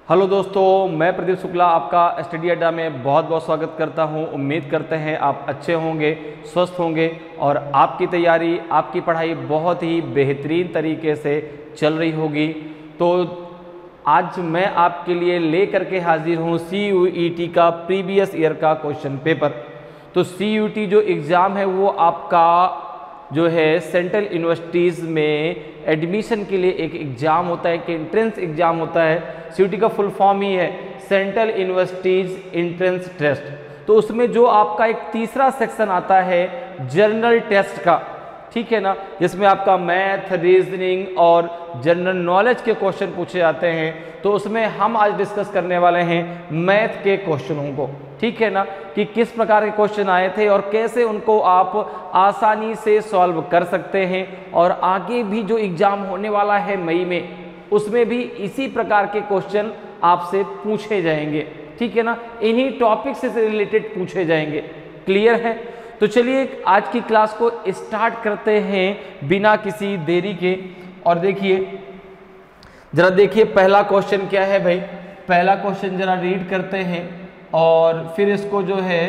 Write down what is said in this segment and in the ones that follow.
Hello दोस्तों, मैं प्रदीप शुक्ला आपका स्टडी अड्डा में बहुत बहुत स्वागत करता हूं। उम्मीद करते हैं आप अच्छे होंगे, स्वस्थ होंगे और आपकी तैयारी, आपकी पढ़ाई बहुत ही बेहतरीन तरीके से चल रही होगी। तो आज मैं आपके लिए ले करके हाजिर हूं CUET का प्रीवियस ईयर का क्वेश्चन पेपर। तो CUET जो एग्ज़ाम है वो आपका जो है सेंट्रल यूनिवर्सिटीज़ में एडमिशन के लिए एक एग्ज़ाम होता है, एक एंट्रेंस एग्ज़ाम होता है। CUET का फुल फॉर्म ही है सेंट्रल यूनिवर्सिटीज़ एंट्रेंस टेस्ट। तो उसमें जो आपका एक तीसरा सेक्शन आता है जनरल टेस्ट का, ठीक है ना, जिसमें आपका मैथ, रीजनिंग और जनरल नॉलेज के क्वेश्चन पूछे जाते हैं। तो उसमें हम आज डिस्कस करने वाले हैं मैथ के क्वेश्चनों को, ठीक है ना, कि किस प्रकार के क्वेश्चन आए थे और कैसे उनको आप आसानी से सॉल्व कर सकते हैं। और आगे भी जो एग्ज़ाम होने वाला है मई में, उसमें भी इसी प्रकार के क्वेश्चन आपसे पूछे जाएंगे, ठीक है ना, इन्हीं टॉपिक से रिलेटेड पूछे जाएंगे। क्लियर है? तो चलिए आज की क्लास को स्टार्ट करते हैं बिना किसी देरी के। और देखिए, जरा देखिए पहला क्वेश्चन क्या है भाई। पहला क्वेश्चन जरा रीड करते हैं और फिर इसको जो है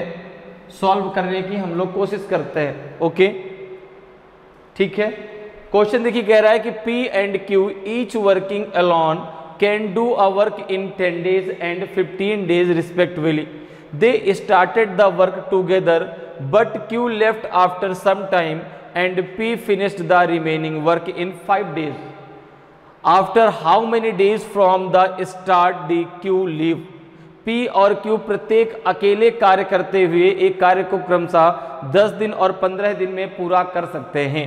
सॉल्व करने की हम लोग कोशिश करते हैं। ओके, ठीक है। क्वेश्चन देखिए, कह रहा है कि P and Q each working alone can do a work in 10 days and 15 days respectively. They started the work together but Q left after some time and P finished the remaining work in 5 days. After how many days from the start did Q leave? P और Q प्रत्येक अकेले कार्य करते हुए एक कार्य को क्रमशः 10 दिन और 15 दिन में पूरा कर सकते हैं।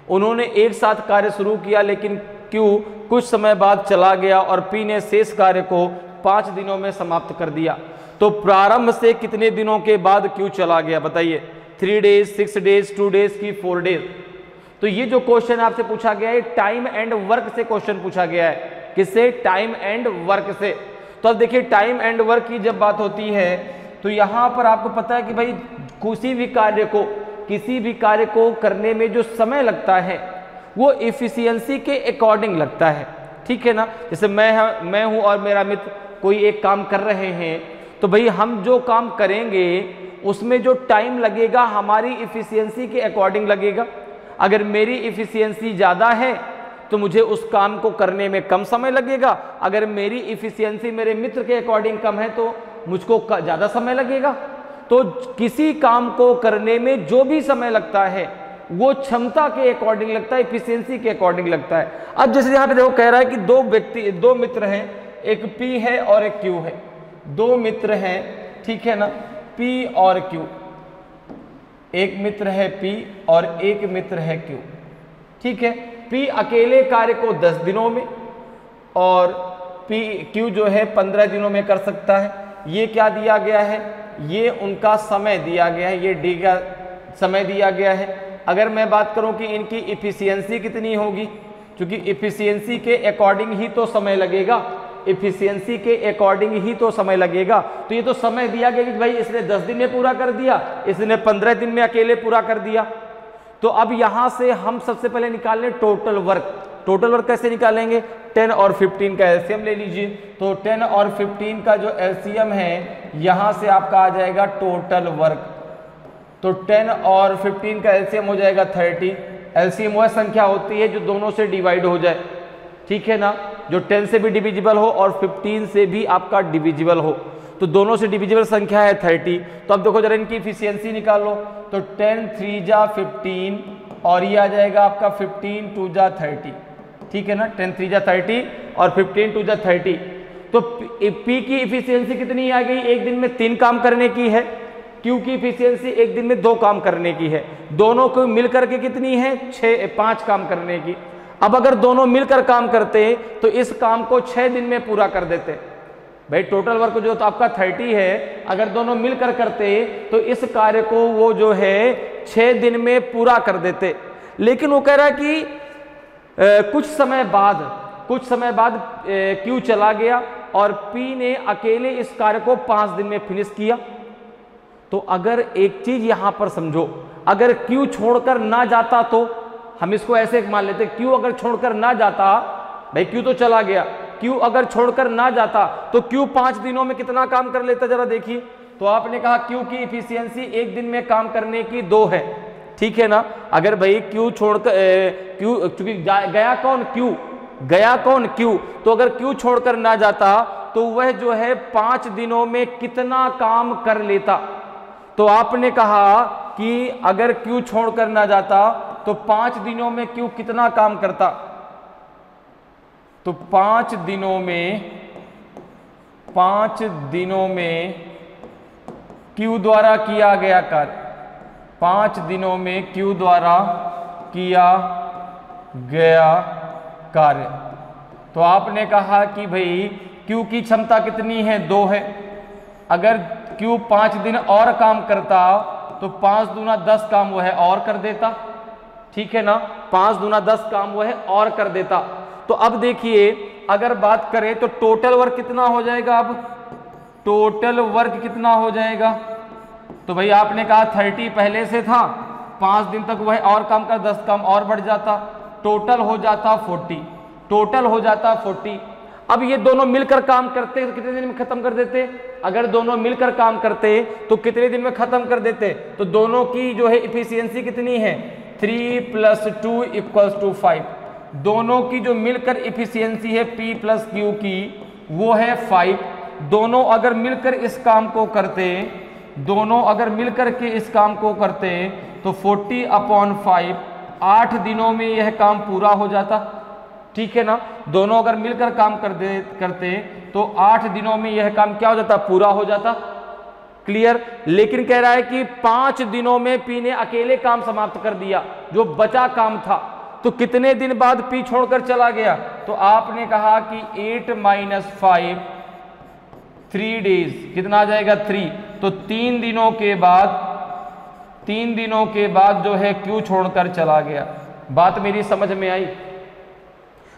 उन्होंने एक साथ कार्य शुरू किया लेकिन Q कुछ समय बाद चला गया और P ने शेष कार्य को 5 दिनों में समाप्त कर दिया। तो प्रारंभ से कितने दिनों के बाद Q चला गया बताइए? 3 डेज, 6 डेज, 2 डेज की 4 डेज। तो ये जो क्वेश्चन आपसे पूछा गया है टाइम एंड वर्क से क्वेश्चन पूछा गया है। किससे? टाइम एंड वर्क से। तो अब देखिए, टाइम एंड वर्क की जब बात होती है तो यहाँ पर आपको पता है कि भाई किसी भी कार्य को करने में जो समय लगता है वो इफिशियंसी के अकॉर्डिंग लगता है, ठीक है ना। जैसे मैं हूँ और मेरा मित्र कोई एक काम कर रहे हैं, तो भाई हम जो काम करेंगे उसमें जो टाइम लगेगा हमारी इफिशियंसी के अकॉर्डिंग लगेगा। अगर मेरी इफिशियंसी ज़्यादा है तो मुझे उस काम को करने में कम समय लगेगा। अगर मेरी इफिशियंसी मेरे मित्र के अकॉर्डिंग कम है तो मुझको ज़्यादा समय लगेगा। तो किसी काम को करने में जो भी समय लगता है वो क्षमता के अकॉर्डिंग लगता है, इफिशियंसी के अकॉर्डिंग लगता है। अब जैसे यहाँ पे देखो, कह रहा है कि दो मित्र हैं, एक P है और एक Q है। दो मित्र हैं, ठीक है ना, P और Q। एक मित्र है P और एक मित्र है Q, ठीक है। P अकेले कार्य को 10 दिनों में और Q जो है 15 दिनों में कर सकता है। ये क्या दिया गया है? ये उनका समय दिया गया है, ये D का समय दिया गया है। अगर मैं बात करूं कि इनकी इफिशियंसी कितनी होगी, क्योंकि इफिशियंसी के अकॉर्डिंग ही तो समय लगेगा, इफिशियंसी के अकॉर्डिंग ही तो समय लगेगा। तो ये तो समय दिया गया कि भाई इसने 10 दिन में पूरा कर दिया, इसने 15 दिन में अकेले पूरा कर दिया। तो अब यहां से हम सबसे पहले निकाल लें टोटल वर्क। टोटल वर्क कैसे निकालेंगे? 10 और 15 का एलसीएम ले लीजिए। तो 10 और 15 का जो एलसीएम है यहां से आपका आ जाएगा टोटल वर्क। तो 10 और 15 का एलसीएम हो जाएगा 30। एलसीएम वह संख्या होती है जो दोनों से डिवाइड हो जाए, ठीक है ना, जो 10 से भी डिविजिबल हो और 15 से भी आपका डिविजिबल हो। तो दोनों से डिविजिबल संख्या है 30। तो अब देखो जरा इनकी इफिशियंसी निकाल लो। तो 10 3 जा 15 और ये आ जाएगा आपका 15 2 जा 30, ठीक है ना। 10 3 जा 30 और 15 2 जा 30। तो P की इफिशियंसी कितनी आ गई? एक दिन में 3 काम करने की है। Q की इफिशियंसी एक दिन में 2 काम करने की है। दोनों को मिलकर के कितनी है? 5 काम करने की। अब अगर दोनों मिलकर काम करते तो इस काम को 6 दिन में पूरा कर देते। भाई टोटल वर्क जो तो आपका 30 है, अगर दोनों मिलकर करते तो इस कार्य को वो जो है 6 दिन में पूरा कर देते। लेकिन वो कह रहा है कि कुछ समय बाद Q चला गया और P ने अकेले इस कार्य को 5 दिन में फिनिश किया। तो अगर एक चीज यहां पर समझो, अगर Q छोड़कर ना जाता तो हम इसको ऐसे मान लेते, Q अगर छोड़कर ना जाता, भाई Q तो चला गया, क्यू अगर छोड़कर ना जाता तो क्यू 5 दिनों में कितना काम कर लेता, जरा देखिए। तो आपने कहा क्यू की इफिशियंसी एक दिन में काम करने की 2 है, ठीक है ना। अगर भाई क्यू छोड़कर क्यू, चूंकि गया कौन, क्यू गया कौन, क्यू, तो अगर क्यू छोड़कर ना जाता तो वह जो है 5 दिनों में कितना काम कर लेता। तो आपने कहा कि अगर क्यू छोड़कर ना जाता तो 5 दिनों में क्यू कितना काम करता। तो 5 दिनों में क्यू द्वारा किया गया कार्य, 5 दिनों में क्यू द्वारा किया गया कार्य। तो आपने कहा कि भाई क्यू की क्षमता कितनी है, 2 है। अगर क्यू 5 दिन और काम करता तो 5 दूना 10 काम वह और कर देता, ठीक है ना। 5 दूना 10 काम वह और कर देता। तो अब देखिए अगर बात करें तो टोटल वर्क कितना हो जाएगा, अब टोटल वर्क कितना हो जाएगा। तो भाई आपने कहा 30 पहले से था, 5 दिन तक वह और काम कर, 10 काम और बढ़ जाता, टोटल हो जाता 40, टोटल हो जाता 40। अब ये दोनों मिलकर काम करते तो कितने दिन में खत्म कर देते। अगर दोनों मिलकर काम करते तो कितने दिन में खत्म कर देते। तो दोनों की जो है इफिशियंसी कितनी है, 3 + 2 = 5। दोनों की जो मिलकर इफिशियंसी है P + Q की वो है 5। दोनों अगर मिलकर इस काम को करते, दोनों अगर मिलकर के इस काम को करते तो 40/5 8 दिनों में यह काम पूरा हो जाता, ठीक है ना। दोनों अगर मिलकर काम करते तो 8 दिनों में यह काम क्या हो जाता, पूरा हो जाता। क्लियर। लेकिन कह रहा है कि 5 दिनों में पी ने अकेले काम समाप्त कर दिया, जो बचा काम था। तो कितने दिन बाद पी छोड़कर चला गया। तो आपने कहा कि 8 - 5 3 डेज, कितना आ जाएगा 3। तो 3 दिनों के बाद जो है क्यू छोड़कर चला गया। बात मेरी समझ में आई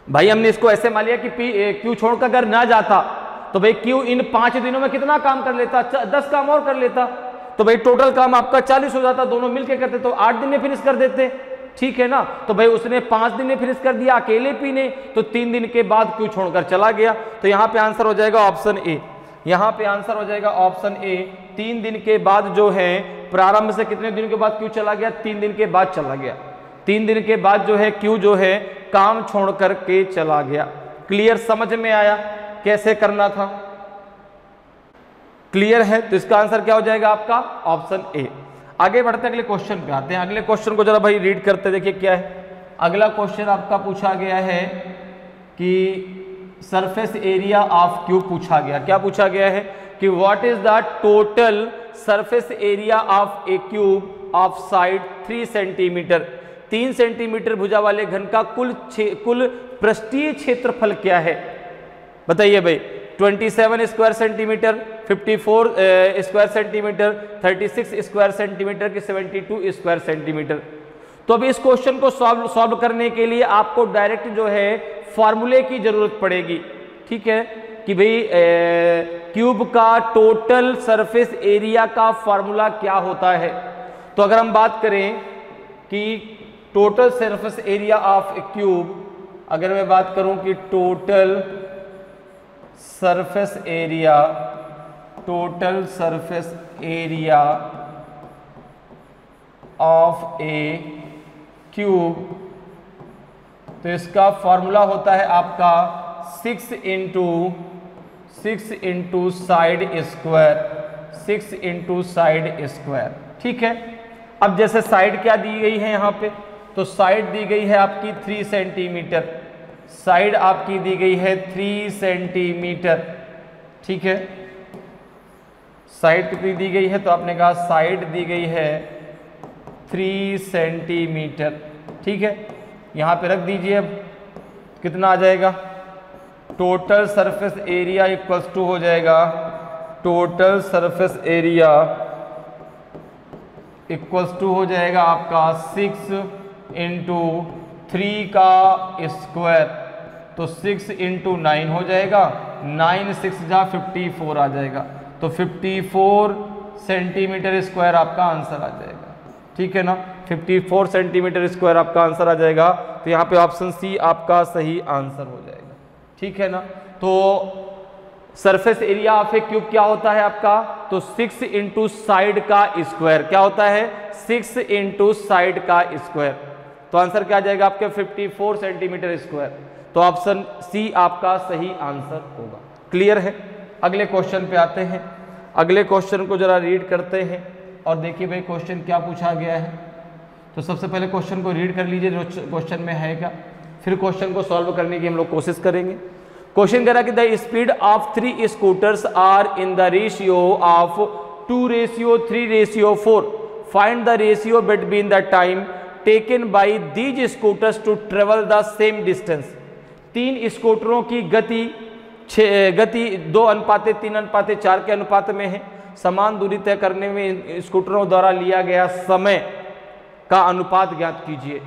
भाई। हमने इसको ऐसे मान लिया कि क्यू छोड़कर अगर ना जाता तो भाई क्यू इन 5 दिनों में कितना काम कर लेता, 10 काम और कर लेता। तो भाई टोटल काम आपका 40 हो जाता, दोनों मिलकर करते तो 8 दिन में फिनिश कर देते, ठीक है ना। तो भाई उसने 5 दिन में फिनिश कर दिया अकेले पी ने, तो 3 दिन के बाद क्यू छोड़कर चला गया। तो यहां पे आंसर हो जाएगा ऑप्शन ए, यहां पे आंसर हो जाएगा ऑप्शन ए। 3 दिन के बाद जो है, प्रारंभ से कितने दिन के बाद क्यू चला गया, 3 दिन के बाद चला गया। 3 दिन के बाद जो है क्यू जो है काम छोड़ करके चला गया। क्लियर, समझ में आया कैसे करना था, क्लियर है। तो इसका आंसर क्या हो जाएगा आपका ऑप्शन ए। आगे बढ़ते अगले क्वेश्चन पे आते हैं। अगले क्वेश्चन को जरा भाई रीड करते देखिए क्या है। अगला क्वेश्चन आपका पूछा गया है कि सरफेस एरिया ऑफ क्यूब पूछा गया। क्या पूछा गया है कि what is the total surface area of A cube of side 3 centimetre. 3 centimetre भुजा वाले घन का कुल पृष्ठीय क्षेत्रफल क्या है, बताइए भाई। 27 square centimetre, 54 square centimetre, 36 square centimetre की 72 स्क्वायर सेंटीमीटर। तो अभी इस क्वेश्चन को सॉल्व करने के लिए आपको डायरेक्ट जो है फॉर्मूले की जरूरत पड़ेगी, ठीक है, कि भाई क्यूब का टोटल सरफेस एरिया का फॉर्मूला क्या होता है। तो अगर हम बात करें कि total surface area of A cube, अगर मैं बात करूं कि total surface area of A cube, तो इसका फॉर्मूला होता है आपका 6 इंटू साइड स्क्वायर, ठीक है। अब जैसे साइड क्या दी गई है यहाँ पे, तो साइड दी गई है आपकी 3 सेंटीमीटर, साइड आपकी दी गई है 3 सेंटीमीटर, ठीक है। साइड कितनी दी गई है, तो आपने कहा साइड दी गई है 3 सेंटीमीटर, ठीक है। यहाँ पे रख दीजिए। अब कितना आ जाएगा, total surface area equals to हो जाएगा, total surface area equals to हो जाएगा आपका 6 इंटू 3 का स्क्वायर, तो 6 इंटू 9 हो जाएगा, 9 6 जा 54 आ जाएगा। तो 54 सेंटीमीटर स्क्वायर आपका आंसर आ जाएगा, ठीक है ना। 54 सेंटीमीटर स्क्वायर आपका आंसर आ जाएगा। तो यहाँ पे ऑप्शन सी आपका सही आंसर हो जाएगा, ठीक है ना। तो surface area of A cube क्या होता है आपका, तो 6 इंटू साइड का स्क्वायर, क्या होता है 6 इंटू साइड का स्क्वायर। तो आंसर क्या आ जाएगा आपके 54 सेंटीमीटर स्क्वायर। तो ऑप्शन सी आपका सही आंसर होगा। क्लियर है। अगले क्वेश्चन पे आते हैं। अगले क्वेश्चन को जरा रीड करते हैं और देखिए भाई क्वेश्चन क्या पूछा गया है। तो सबसे पहले क्वेश्चन को रीड कर लीजिए जो क्वेश्चन में है क्या, फिर क्वेश्चन को सॉल्व करने की हम लोग कोशिश करेंगे। क्वेश्चन कह रहा है कि the speed of 3 scooters are in the ratio of 2:3:4। Find the ratio between the time taken by these scooters to travel the same distance. 3 स्कूटरों की गति 2:3:4 के अनुपात में है। समान दूरी तय करने में स्कूटरों द्वारा लिया गया समय का अनुपात ज्ञात कीजिए।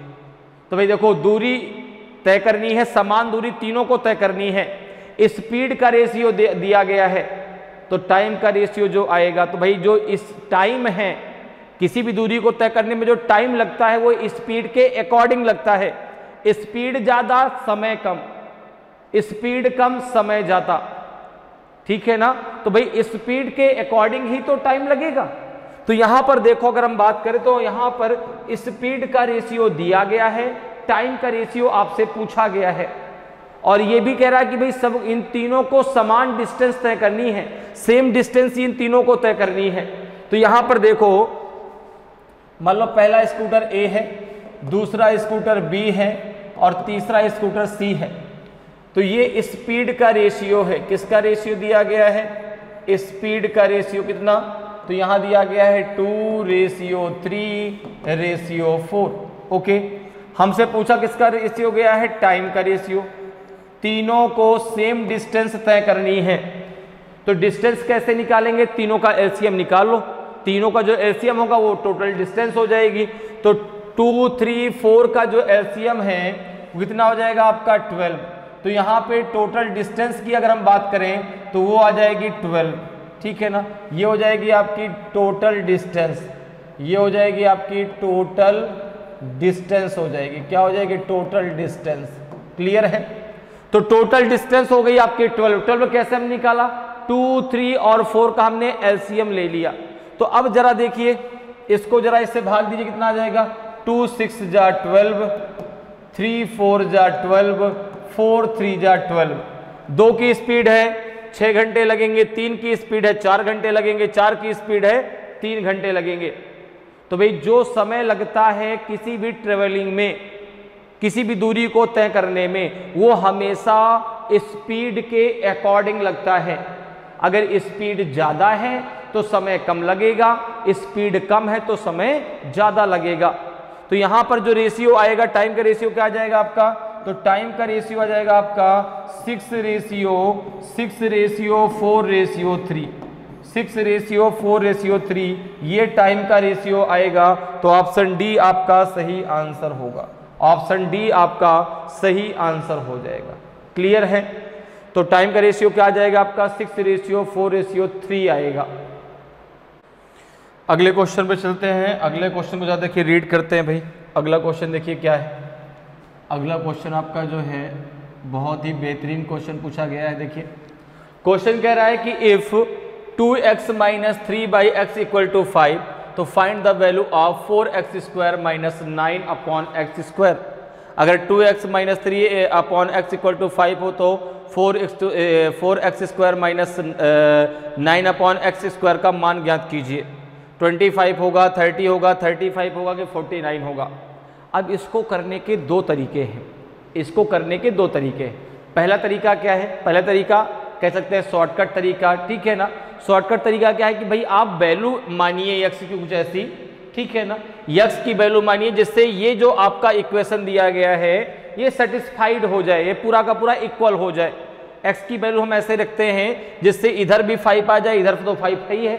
तो भाई देखो दूरी तय करनी है, समान दूरी तीनों को तय करनी है, स्पीड का रेशियो दिया गया है, तो टाइम का रेशियो जो आएगा, तो भाई जो इस टाइम है किसी भी दूरी को तय करने में जो टाइम लगता है वो स्पीड के अकॉर्डिंग लगता है। स्पीड ज्यादा समय कम, स्पीड कम समय ज्यादा, ठीक है ना। तो भाई स्पीड के अकॉर्डिंग ही तो टाइम लगेगा। तो यहां पर देखो अगर हम बात करें तो यहां पर स्पीड का रेशियो दिया गया है, टाइम का रेशियो आपसे पूछा गया है, और ये भी कह रहा है कि भाई सब इन तीनों को समान डिस्टेंस तय करनी है, सेम डिस्टेंस इन तीनों को तय करनी है। तो यहां पर देखो मान लो पहला स्कूटर ए है, दूसरा स्कूटर बी है और तीसरा स्कूटर सी है। तो ये स्पीड का रेशियो है, किसका रेशियो दिया गया है, स्पीड का रेशियो कितना, तो यहां दिया गया है 2:3:4। ओके, हमसे पूछा किसका रेशियो गया है, टाइम का रेशियो। तीनों को सेम डिस्टेंस तय करनी है, तो डिस्टेंस कैसे निकालेंगे, तीनों का एलसीएम निकाल लो। तीनों का जो एलसीएम होगा वो टोटल डिस्टेंस हो जाएगी। तो 2, 3, 4 का जो एलसीएम है वो कितना हो जाएगा आपका 12। तो यहाँ पे टोटल डिस्टेंस की अगर हम बात करें तो वो आ जाएगी 12, ठीक है ना। ये हो जाएगी आपकी टोटल डिस्टेंस, ये हो जाएगी आपकी टोटल डिस्टेंस हो जाएगी, क्या हो जाएगी, टोटल डिस्टेंस। क्लियर है। तो टोटल डिस्टेंस हो गई आपकी 12 कैसे हम निकाला, 2, 3 और 4 का हमने एलसीएम ले लिया। तो अब जरा देखिए इसको जरा इससे भाग दीजिए, कितना आ जाएगा, 2 6 जा 12, 3 4 जा 12, 4 3 जा 12। 2 की स्पीड है 6 घंटे लगेंगे, 3 की स्पीड है 4 घंटे लगेंगे, 4 की स्पीड है 3 घंटे लगेंगे। तो भाई जो समय लगता है किसी भी ट्रेवलिंग में, किसी भी दूरी को तय करने में, वो हमेशा स्पीड के अकॉर्डिंग लगता है। अगर स्पीड ज़्यादा है तो समय कम लगेगा, स्पीड कम है तो समय ज़्यादा लगेगा। तो यहाँ पर जो रेशियो आएगा, टाइम का रेशियो क्या आ जाएगा आपका, तो टाइम का रेशियो आ जाएगा आपका 6:4:3, 6:4:3, ये टाइम का रेशियो आएगा। तो ऑप्शन डी आपका सही आंसर होगा, ऑप्शन डी आपका सही आंसर हो जाएगा। क्लियर है। तो टाइम का रेशियो क्या आ जाएगा आपका 6:4:3 आएगा। अगले क्वेश्चन पे चलते हैं। अगले क्वेश्चन को ज़्यादा देखिए रीड करते हैं भाई। अगला क्वेश्चन देखिए क्या है। अगला क्वेश्चन आपका जो है बहुत ही बेहतरीन क्वेश्चन पूछा गया है। देखिए क्वेश्चन कह रहा है कि इफ 2x - 3/x = 5 तो find the value of 4x² - 9/x²। अगर 2x - 3/x = 5 हो तो 4x² - 9/x² का मान ज्ञात कीजिए। 25 होगा, 30 होगा, 35 होगा कि 49 होगा। अब इसको करने के दो तरीके हैं, इसको करने के दो तरीके हैं। पहला तरीका क्या है, पहला तरीका कह सकते हैं शॉर्टकट तरीका, ठीक है ना। शॉर्टकट तरीका क्या है कि भाई आप वैल्यू मानिए x की कुछ ऐसी, ठीक है ना, x की वैल्यू मानिए जिससे ये जो आपका इक्वेशन दिया गया है ये सेटिस्फाइड हो जाए, ये पूरा का पूरा इक्वल हो जाए। x की वैल्यू हम ऐसे रखते हैं जिससे इधर भी 5 आ जाए, इधर तो 5 ही है।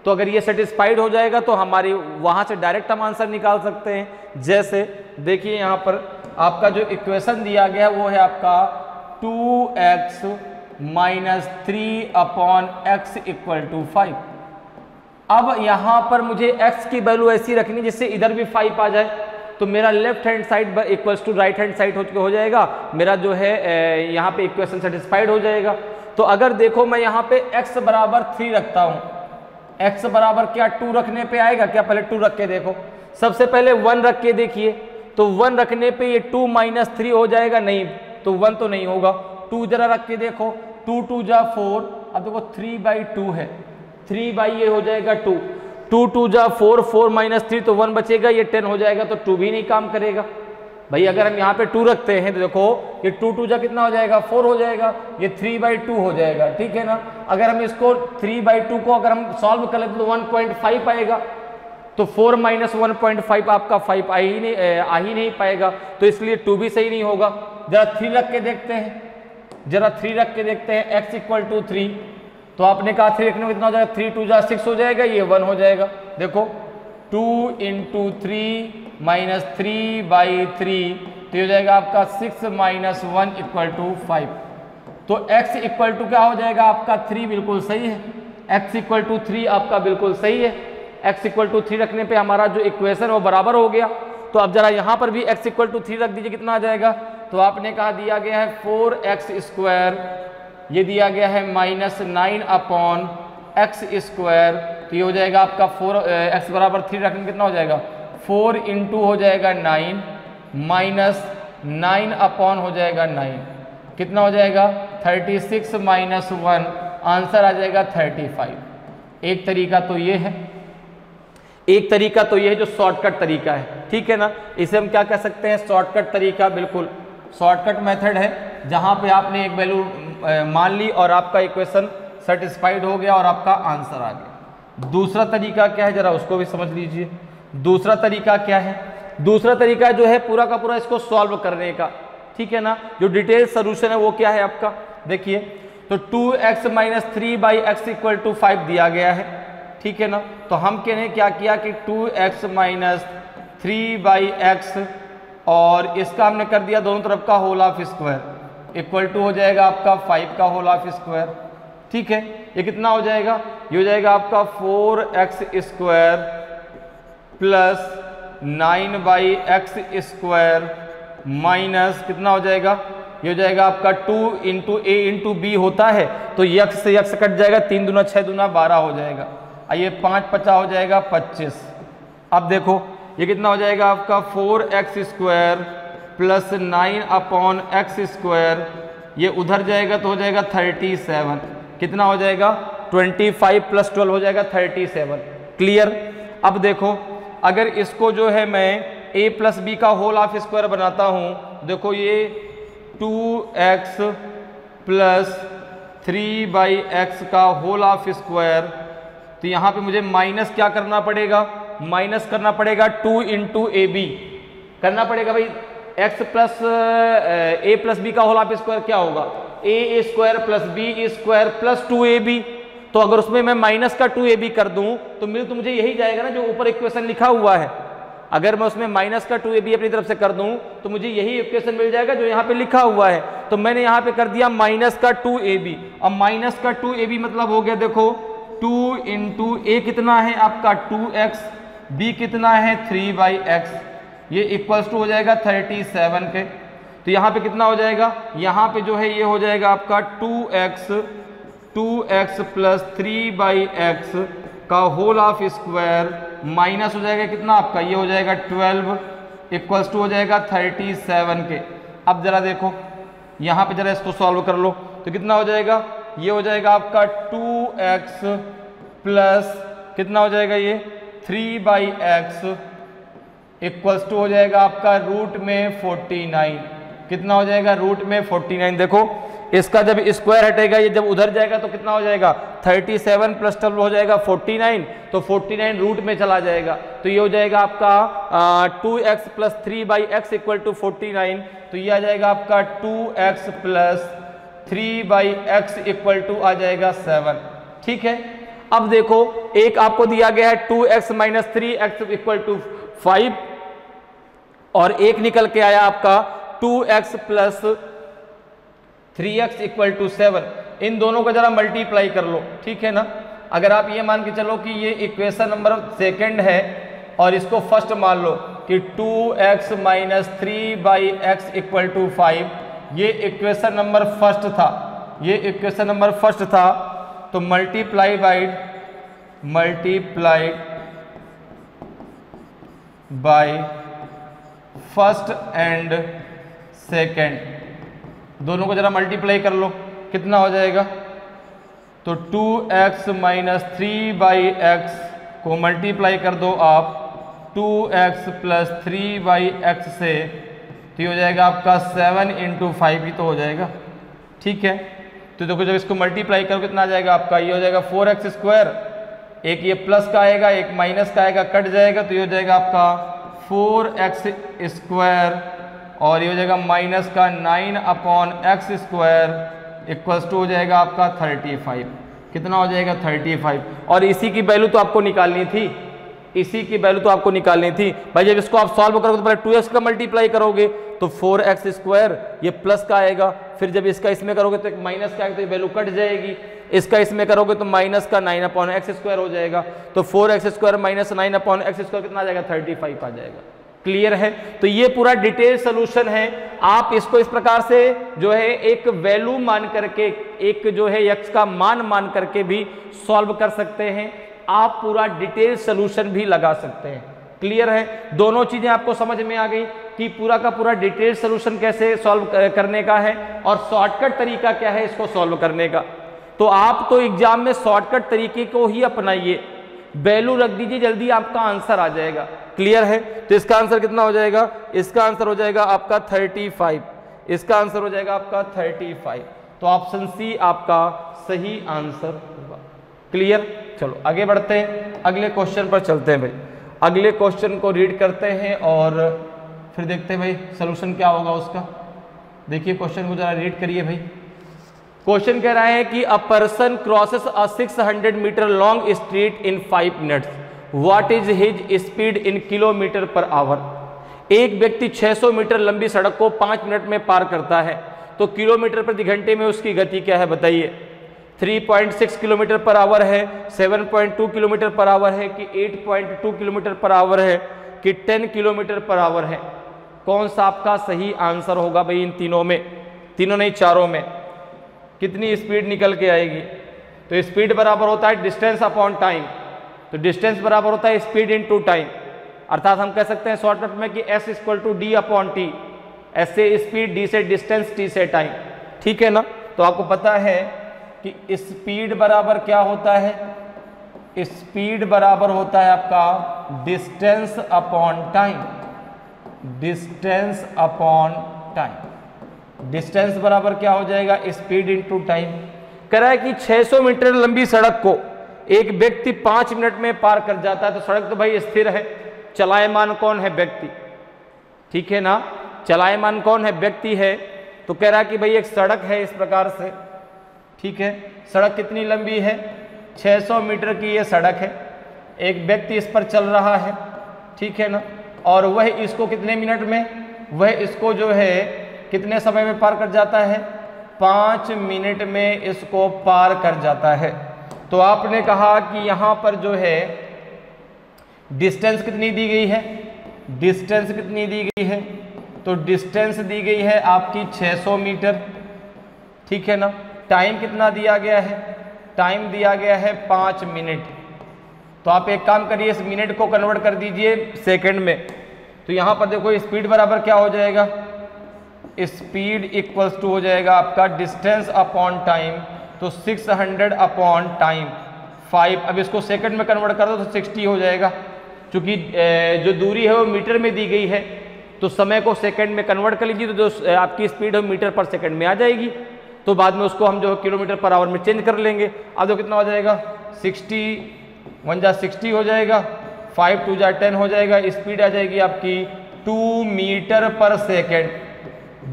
तो अगर ये सेटिस्फाइड हो जाएगा तो हमारी वहां से डायरेक्ट हम आंसर निकाल सकते हैं। जैसे देखिए यहाँ पर आपका जो इक्वेशन दिया गया वो है आपका 2x - 3/x = 5। अब यहाँ पर मुझे x की वैल्यू ऐसी रखनी जिससे इधर भी 5 आ जाए। तो मेरा left hand side equals to right hand side हो जाएगा, मेरा जो है यहाँ पे इक्वेशन सेटिस्फाइड हो जाएगा। तो अगर देखो मैं यहाँ पे x बराबर 3 रखता हूँ, x बराबर क्या 2 रखने पे आएगा क्या? पहले 2 रख के देखो, सबसे पहले 1 रख के देखिए, तो 1 रखने पे ये 2 माइनस 3 हो जाएगा, नहीं तो 1 तो नहीं होगा। 2 जरा रख के देखो, 2 2 जा 4, अब देखो 3/2 है, 3 बाई ये हो जाएगा 2, 2 2 जा 4, 4 माइनस 3 तो 1 बचेगा, ये 10 हो जाएगा, तो 2 भी नहीं काम करेगा भाई। अगर हम यहाँ पे 2 रखते हैं तो देखो ये 2 2 जा कितना हो जाएगा 4 हो जाएगा, ये 3/2 हो जाएगा, ठीक है ना। अगर हम इसको 3/2 को अगर हम सॉल्व कर लेते तो 1.5 आएगा, तो 4 माइनस 1.5 आपका 5 आ ही नहीं पाएगा, तो इसलिए 2 भी सही नहीं होगा। जरा 3 रख के देखते हैं, जरा 3 रख के देखते हैं, x इक्वल टू 3, तो आपने कहा 3 रखने में कितना हो जाएगा, 3 2 जा 6 हो जाएगा, ये 1 हो जाएगा। देखो 2 × 3 माइनस 3/3 तो ये हो जाएगा आपका 6 माइनस 1 इक्वल टू 5। तो x इक्वल टू क्या हो जाएगा आपका 3, बिल्कुल सही है, x इक्वल टू 3 आपका बिल्कुल सही है। x इक्वल टू 3 रखने पे हमारा जो इक्वेशन वो बराबर हो गया। तो अब जरा यहाँ पर भी x इक्वल टू 3 रख दीजिए, कितना आ जाएगा? तो आपने कहा दिया गया है 4x², ये दिया गया है -9/x², तो ये हो जाएगा आपका 4x बराबर 3 रखने कितना हो जाएगा 4 × हो जाएगा 9 माइनस 9 हो जाएगा 9, कितना हो जाएगा 36 माइनस 1, आंसर आ जाएगा 35। एक तरीका तो ये है, एक तरीका तो ये है जो शॉर्टकट तरीका है, ठीक है ना। इसे हम क्या कह सकते हैं, शॉर्टकट तरीका, बिल्कुल शॉर्टकट मेथड है, जहां पे आपने एक वैल्यू मान ली और आपका इक्वेशन सेटिस्फाइड हो गया और आपका आंसर आ गया। दूसरा तरीका क्या है, जरा उसको भी समझ लीजिए। दूसरा तरीका क्या है? दूसरा तरीका जो है पूरा का पूरा इसको सॉल्व करने का, ठीक है ना। जो डिटेल सोल्यूशन है वो क्या है आपका, देखिए, तो 2x minus 3/x equal to 5 दिया गया है, ठीक है ना। तो हम कहने क्या किया कि 2x माइनस 3/x और इसका हमने कर दिया दोनों तरफ का whole of square equal to हो जाएगा आपका 5 का होल ऑफ स्क्वायर, ठीक है। ये कितना हो जाएगा, ये हो जाएगा आपका 4x² प्लस 9/x² माइनस कितना हो जाएगा, ये हो जाएगा आपका 2 × a × b होता है, तो x से x कट जाएगा, 3 दूना 6 दूना 12 हो जाएगा, ये 5 50 हो जाएगा 25। अब देखो ये कितना हो जाएगा आपका 4x² प्लस 9/x², ये उधर जाएगा तो हो जाएगा 37, कितना हो जाएगा 25 + 12 हो जाएगा 37। क्लियर। अब देखो अगर इसको जो है मैं a + b का होल ऑफ स्क्वायर बनाता हूँ, देखो ये 2x प्लस 3/x का होल ऑफ स्क्वायर, तो यहाँ पे मुझे माइनस क्या करना पड़ेगा, माइनस करना पड़ेगा 2 × ab करना पड़ेगा भाई। x प्लस a + b का होल ऑफ स्क्वायर क्या होगा, a² plus b² plus 2ab। तो अगर उसमें मैं माइनस का 2ab कर दूं तो मुझे यही जाएगा ना जो ऊपर इक्वेशन लिखा हुआ है। अगर मैं उसमें माइनस का 2ab अपनी तरफ से कर दूं तो मुझे यही इक्वेशन मिल जाएगा जो यहाँ पे लिखा हुआ है। तो मैंने यहाँ पे कर दिया माइनस का 2ab, अब माइनस का 2ab मतलब हो गया देखो 2 × a कितना है आपका 2x, b कितना है 3/x, ये इक्वल्स टू हो जाएगा 37 के। तो यहाँ पे कितना हो जाएगा, यहाँ पे जो है ये हो जाएगा आपका 2x प्लस 3/x का होल ऑफ स्क्वायर माइनस हो जाएगा कितना आपका, ये हो जाएगा 12 इक्वल्स टू हो जाएगा 37 के। अब जरा देखो यहाँ पे जरा इसको सॉल्व कर लो तो कितना हो जाएगा, ये हो जाएगा आपका 2x प्लस कितना हो जाएगा ये 3/x इक्वल्स टू हो जाएगा आपका रूट में 49, कितना हो जाएगा रूट में 49। देखो इसका जब स्क्वायर हटेगा ये जब उधर जाएगा तो कितना हो जाएगा 37 प्लस 12 हो जाएगा 49, तो 49 रूट में चला जाएगा, तो ये हो जाएगा आपका 2x plus 3/x equal to 49, तो ये आ जाएगा आपका 2x plus 3/x equal to आ जाएगा 7, ठीक है। अब देखो एक आपको दिया गया है 2x minus 3x equal to 5 और एक निकल के आया आपका 2x plus 3x equal to 7। इन दोनों को जरा मल्टीप्लाई कर लो, ठीक है ना। अगर आप ये मान के चलो कि ये इक्वेशन नंबर सेकंड है और इसको फर्स्ट मान लो कि 2x minus 3/x equal to 5, ये इक्वेशन नंबर फर्स्ट था, ये इक्वेशन नंबर फर्स्ट था। तो multiplied by first and second, दोनों को जरा मल्टीप्लाई कर लो, कितना हो जाएगा? तो 2x माइनस 3/x को मल्टीप्लाई कर दो आप 2x प्लस 3/x से, तो ये हो जाएगा आपका 7 × 5 ही तो हो जाएगा। ठीक है, तो देखो जब इसको मल्टीप्लाई करो कितना आ जाएगा आपका? ये हो जाएगा 4x², एक ये प्लस का आएगा एक माइनस का आएगा, कट जाएगा, तो ये हो जाएगा आपका 4x² और ये हो जाएगा माइनस का 9/x² इक्वल्स टू हो जाएगा आपका 35। कितना हो जाएगा? 35। और इसी की वैल्यू तो आपको निकालनी थी, इसी की वैल्यू तो आपको निकालनी थी भाई। जब इसको आप सॉल्व करोगे तो पहले 2x का मल्टीप्लाई करोगे तो 4x², ये प्लस का आएगा, फिर जब इसका इसमें करोगे तो एक माइनस का आएगा, तो ये वैल्यू कट जाएगी, इसका इसमें करोगे तो माइनस का 9/x² हो जाएगा, तो 4x² माइनस 9/x² कितना आ जाएगा? 35 आ जाएगा। क्लियर है? तो ये पूरा डिटेल सोल्यूशन है। आप इसको इस प्रकार से जो है एक वैल्यू मान करके, एक जो है x का मान करके भी सॉल्व कर सकते हैं, आप पूरा डिटेल सोल्यूशन भी लगा सकते हैं। क्लियर है? दोनों चीजें आपको समझ में आ गई कि पूरा का पूरा डिटेल सोल्यूशन कैसे सॉल्व करने का है और शॉर्टकट तरीका क्या है इसको सॉल्व करने का। तो आप तो एग्जाम में शॉर्टकट तरीके को ही अपनाइए, वैल्यू रख दीजिए, जल्दी आपका आंसर आ जाएगा। क्लियर है? तो इसका आंसर कितना हो जाएगा? इसका आंसर हो जाएगा आपका 35, इसका आंसर हो जाएगा आपका 35। तो ऑप्शन सी आपका सही आंसर होगा। क्लियर? चलो आगे बढ़ते हैं, अगले क्वेश्चन पर चलते हैं भाई। अगले क्वेश्चन को रीड करते हैं और फिर देखते हैं भाई सॉल्यूशन क्या होगा उसका। देखिए क्वेश्चन को जरा रीड करिए भाई। क्वेश्चन कह रहा है कि a person crosses a 600 metre long street in 5 minutes, what is his speed in kilometre per hour. एक व्यक्ति 600 मीटर लंबी सड़क को 5 मिनट में पार करता है, तो किलोमीटर प्रति घंटे में उसकी गति क्या है बताइए। 3.6 किलोमीटर पर आवर है, 7.2 किलोमीटर पर आवर है कि 8.2 किलोमीटर पर आवर है कि 10 किलोमीटर पर आवर है। कौन सा आपका सही आंसर होगा भाई इन तीनों में? तीनों नहीं, चारों में कितनी स्पीड निकल के आएगी? तो स्पीड बराबर होता है डिस्टेंस अपॉन टाइम, तो डिस्टेंस बराबर होता है स्पीड इनटू टाइम, अर्थात हम कह सकते हैं शॉर्टकट में कि S = D/T। S से स्पीड, D से डिस्टेंस, T से टाइम। ठीक है ना? तो आपको पता है कि स्पीड बराबर क्या होता है? स्पीड बराबर होता है आपका distance upon time, distance upon time. Distance बराबर क्या हो जाएगा? Speed into time. कह रहा है कि 600 मीटर लंबी सड़क को एक व्यक्ति 5 मिनट में पार कर जाता है, तो सड़क तो भाई स्थिर है, चलायमान कौन है? व्यक्ति। ठीक है ना? चलायमान कौन है? व्यक्ति है। तो कह रहा है कि भाई एक सड़क है इस प्रकार से, ठीक है, सड़क कितनी लंबी है? 600 मीटर की ये सड़क है, एक व्यक्ति इस पर चल रहा है, ठीक है ना, और वह इसको कितने मिनट में, वह इसको जो है कितने समय में पार कर जाता है? 5 मिनट में इसको पार कर जाता है। तो आपने कहा कि यहाँ पर जो है डिस्टेंस कितनी दी गई है? डिस्टेंस कितनी दी गई है? तो डिस्टेंस दी गई है आपकी 600 मीटर, ठीक है ना। टाइम कितना दिया गया है? टाइम दिया गया है 5 मिनट। तो आप एक काम करिए, इस मिनट को कन्वर्ट कर दीजिए सेकंड में। तो यहाँ पर देखो स्पीड बराबर क्या हो जाएगा? स्पीड इक्वल्स टू हो जाएगा आपका डिस्टेंस अपॉन टाइम, तो 600 अपॉन टाइम 5। अब इसको सेकंड में कन्वर्ट कर दो तो 60 हो जाएगा, क्योंकि जो दूरी है वो मीटर में दी गई है, तो समय को सेकंड में कन्वर्ट कर लीजिए तो जो आपकी स्पीड है मीटर पर सेकंड में आ जाएगी। तो बाद में उसको हम जो किलोमीटर पर आवर में चेंज कर लेंगे। अब तो कितना हो जाएगा? 60 1 जा 60 हो जाएगा, 5 2 जा 10 हो जाएगा। स्पीड आ जाएगी आपकी 2 मीटर पर सेकेंड,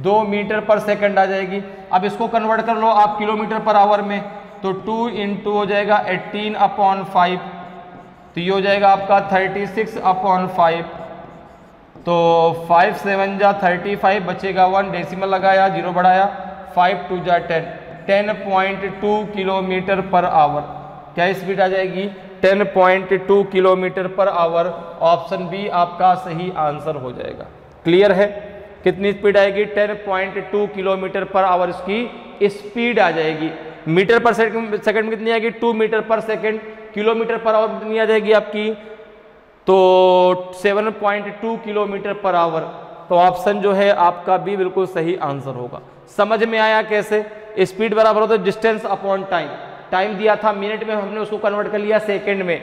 2 मीटर पर सेकंड आ जाएगी। अब इसको कन्वर्ट कर लो आप किलोमीटर पर आवर में, तो 2 × हो जाएगा 18/5, तो ये हो जाएगा आपका 36/5। तो 5 7 जा 35, बचेगा 1, डेसिमल लगाया, 0 बढ़ाया, 5 2 जा 10, 10.2 किलोमीटर पर आवर। क्या स्पीड आ जाएगी? 10.2 kilometre per our. Option B आपका सही आंसर हो जाएगा। क्लियर है? कितनी स्पीड आएगी? 10.2 किलोमीटर पर आवर इसकी स्पीड आ जाएगी। मीटर पर सेकंड में कितनी आएगी? 2 मीटर पर सेकंड। किलोमीटर पर आवर कितनी आ जाएगी आपकी? तो 7.2 किलोमीटर पर आवर। तो ऑप्शन जो है आपका बी बिल्कुल सही आंसर होगा। समझ में आया कैसे? स्पीड बराबर होता है डिस्टेंस अपॉन टाइम। टाइम दिया था मिनट में, हमने उसको कन्वर्ट कर लिया सेकंड में।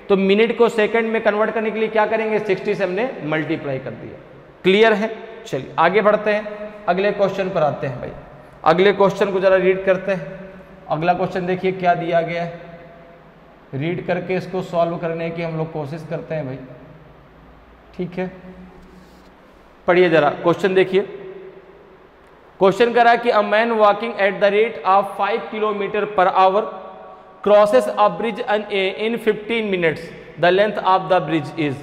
तो मिनट को सेकंड में कन्वर्ट करने के लिए क्या करेंगे? 60 से हमने मल्टीप्लाई कर दिया। क्लियर है? चलिए आगे बढ़ते हैं, अगले क्वेश्चन पर आते हैं भाई। अगले क्वेश्चन को जरा रीड करते हैं। अगला क्वेश्चन देखिए क्या दिया गया है, रीड करके इसको सॉल्व करने की हम लोग कोशिश करते हैं भाई। ठीक है, पढ़िए जरा क्वेश्चन देखिए। क्वेश्चन करा कि a man walking at the rate of 5 kilometre per our crosses a bridge in 15 minutes. The length of the bridge is.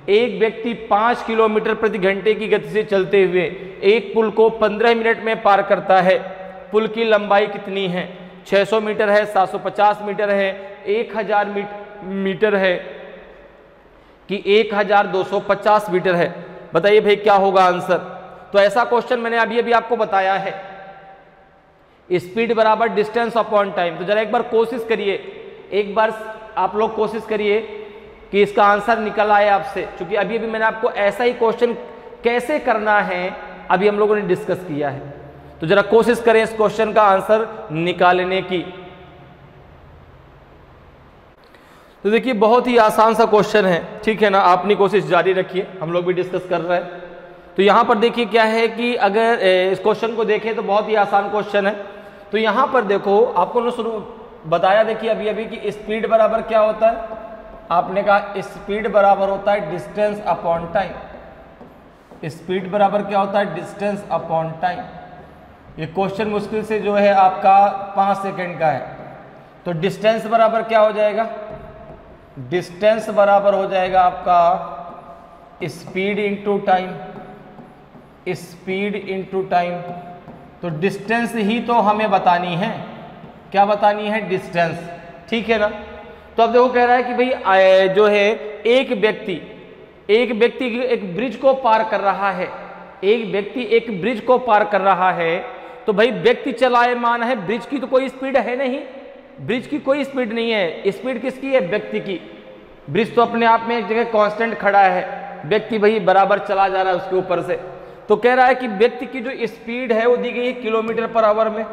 एक व्यक्ति 5 किलोमीटर प्रति घंटे की गति से चलते हुए एक पुल को 15 मिनट में पार करता है। पुल की लंबाई कितनी है? 600 मीटर है, 750 मीटर है, 1000 मीटर है कि 1250 मीटर है? बताइए भाई क्या होगा आंसर। तो ऐसा क्वेश्चन मैंने अभी अभी आपको बताया है, स्पीड बराबर डिस्टेंस अपॉन टाइम। तो जरा एक बार कोशिश करिए, एक बार आप लोग कोशिश करिए कि इसका आंसर निकल आए आपसे, क्योंकि अभी अभी मैंने आपको ऐसा ही क्वेश्चन कैसे करना है अभी हम लोगों ने डिस्कस किया है। तो जरा कोशिश करें इस क्वेश्चन का आंसर निकालने की। तो देखिए बहुत ही आसान सा क्वेश्चन है, ठीक है ना। अपनी कोशिश जारी रखिए, हम लोग भी डिस्कस कर रहे हैं। तो यहाँ पर देखिए क्या है कि अगर इस क्वेश्चन को देखें तो बहुत ही आसान क्वेश्चन है। तो यहाँ पर देखो आपको ना शुरू बताया देखिए अभी अभी कि स्पीड बराबर क्या होता है। आपने कहा स्पीड बराबर होता है डिस्टेंस अपॉन टाइम। स्पीड बराबर क्या होता है? Distance upon time. ये क्वेश्चन मुश्किल से जो है आपका 5 सेकंड का है। तो डिस्टेंस बराबर क्या हो जाएगा? डिस्टेंस बराबर हो जाएगा आपका speed into time. Speed into time. तो डिस्टेंस ही तो हमें बतानी है। क्या बतानी है? डिस्टेंस। ठीक है ना। तो अब देखो कह रहा है कि भाई जो है एक व्यक्ति एक ब्रिज को पार कर रहा है। एक व्यक्ति एक ब्रिज को पार कर रहा है। तो भाई व्यक्ति चलायमान है, ब्रिज की तो कोई स्पीड है नहीं, ब्रिज की कोई स्पीड नहीं है। स्पीड किसकी है? व्यक्ति की। ब्रिज तो अपने आप में एक जगह कांस्टेंट खड़ा है, व्यक्ति भाई बराबर चला जा रहा है उसके ऊपर से। तो कह रहा है कि व्यक्ति की जो स्पीड है वो दी गई है किलोमीटर पर आवर में।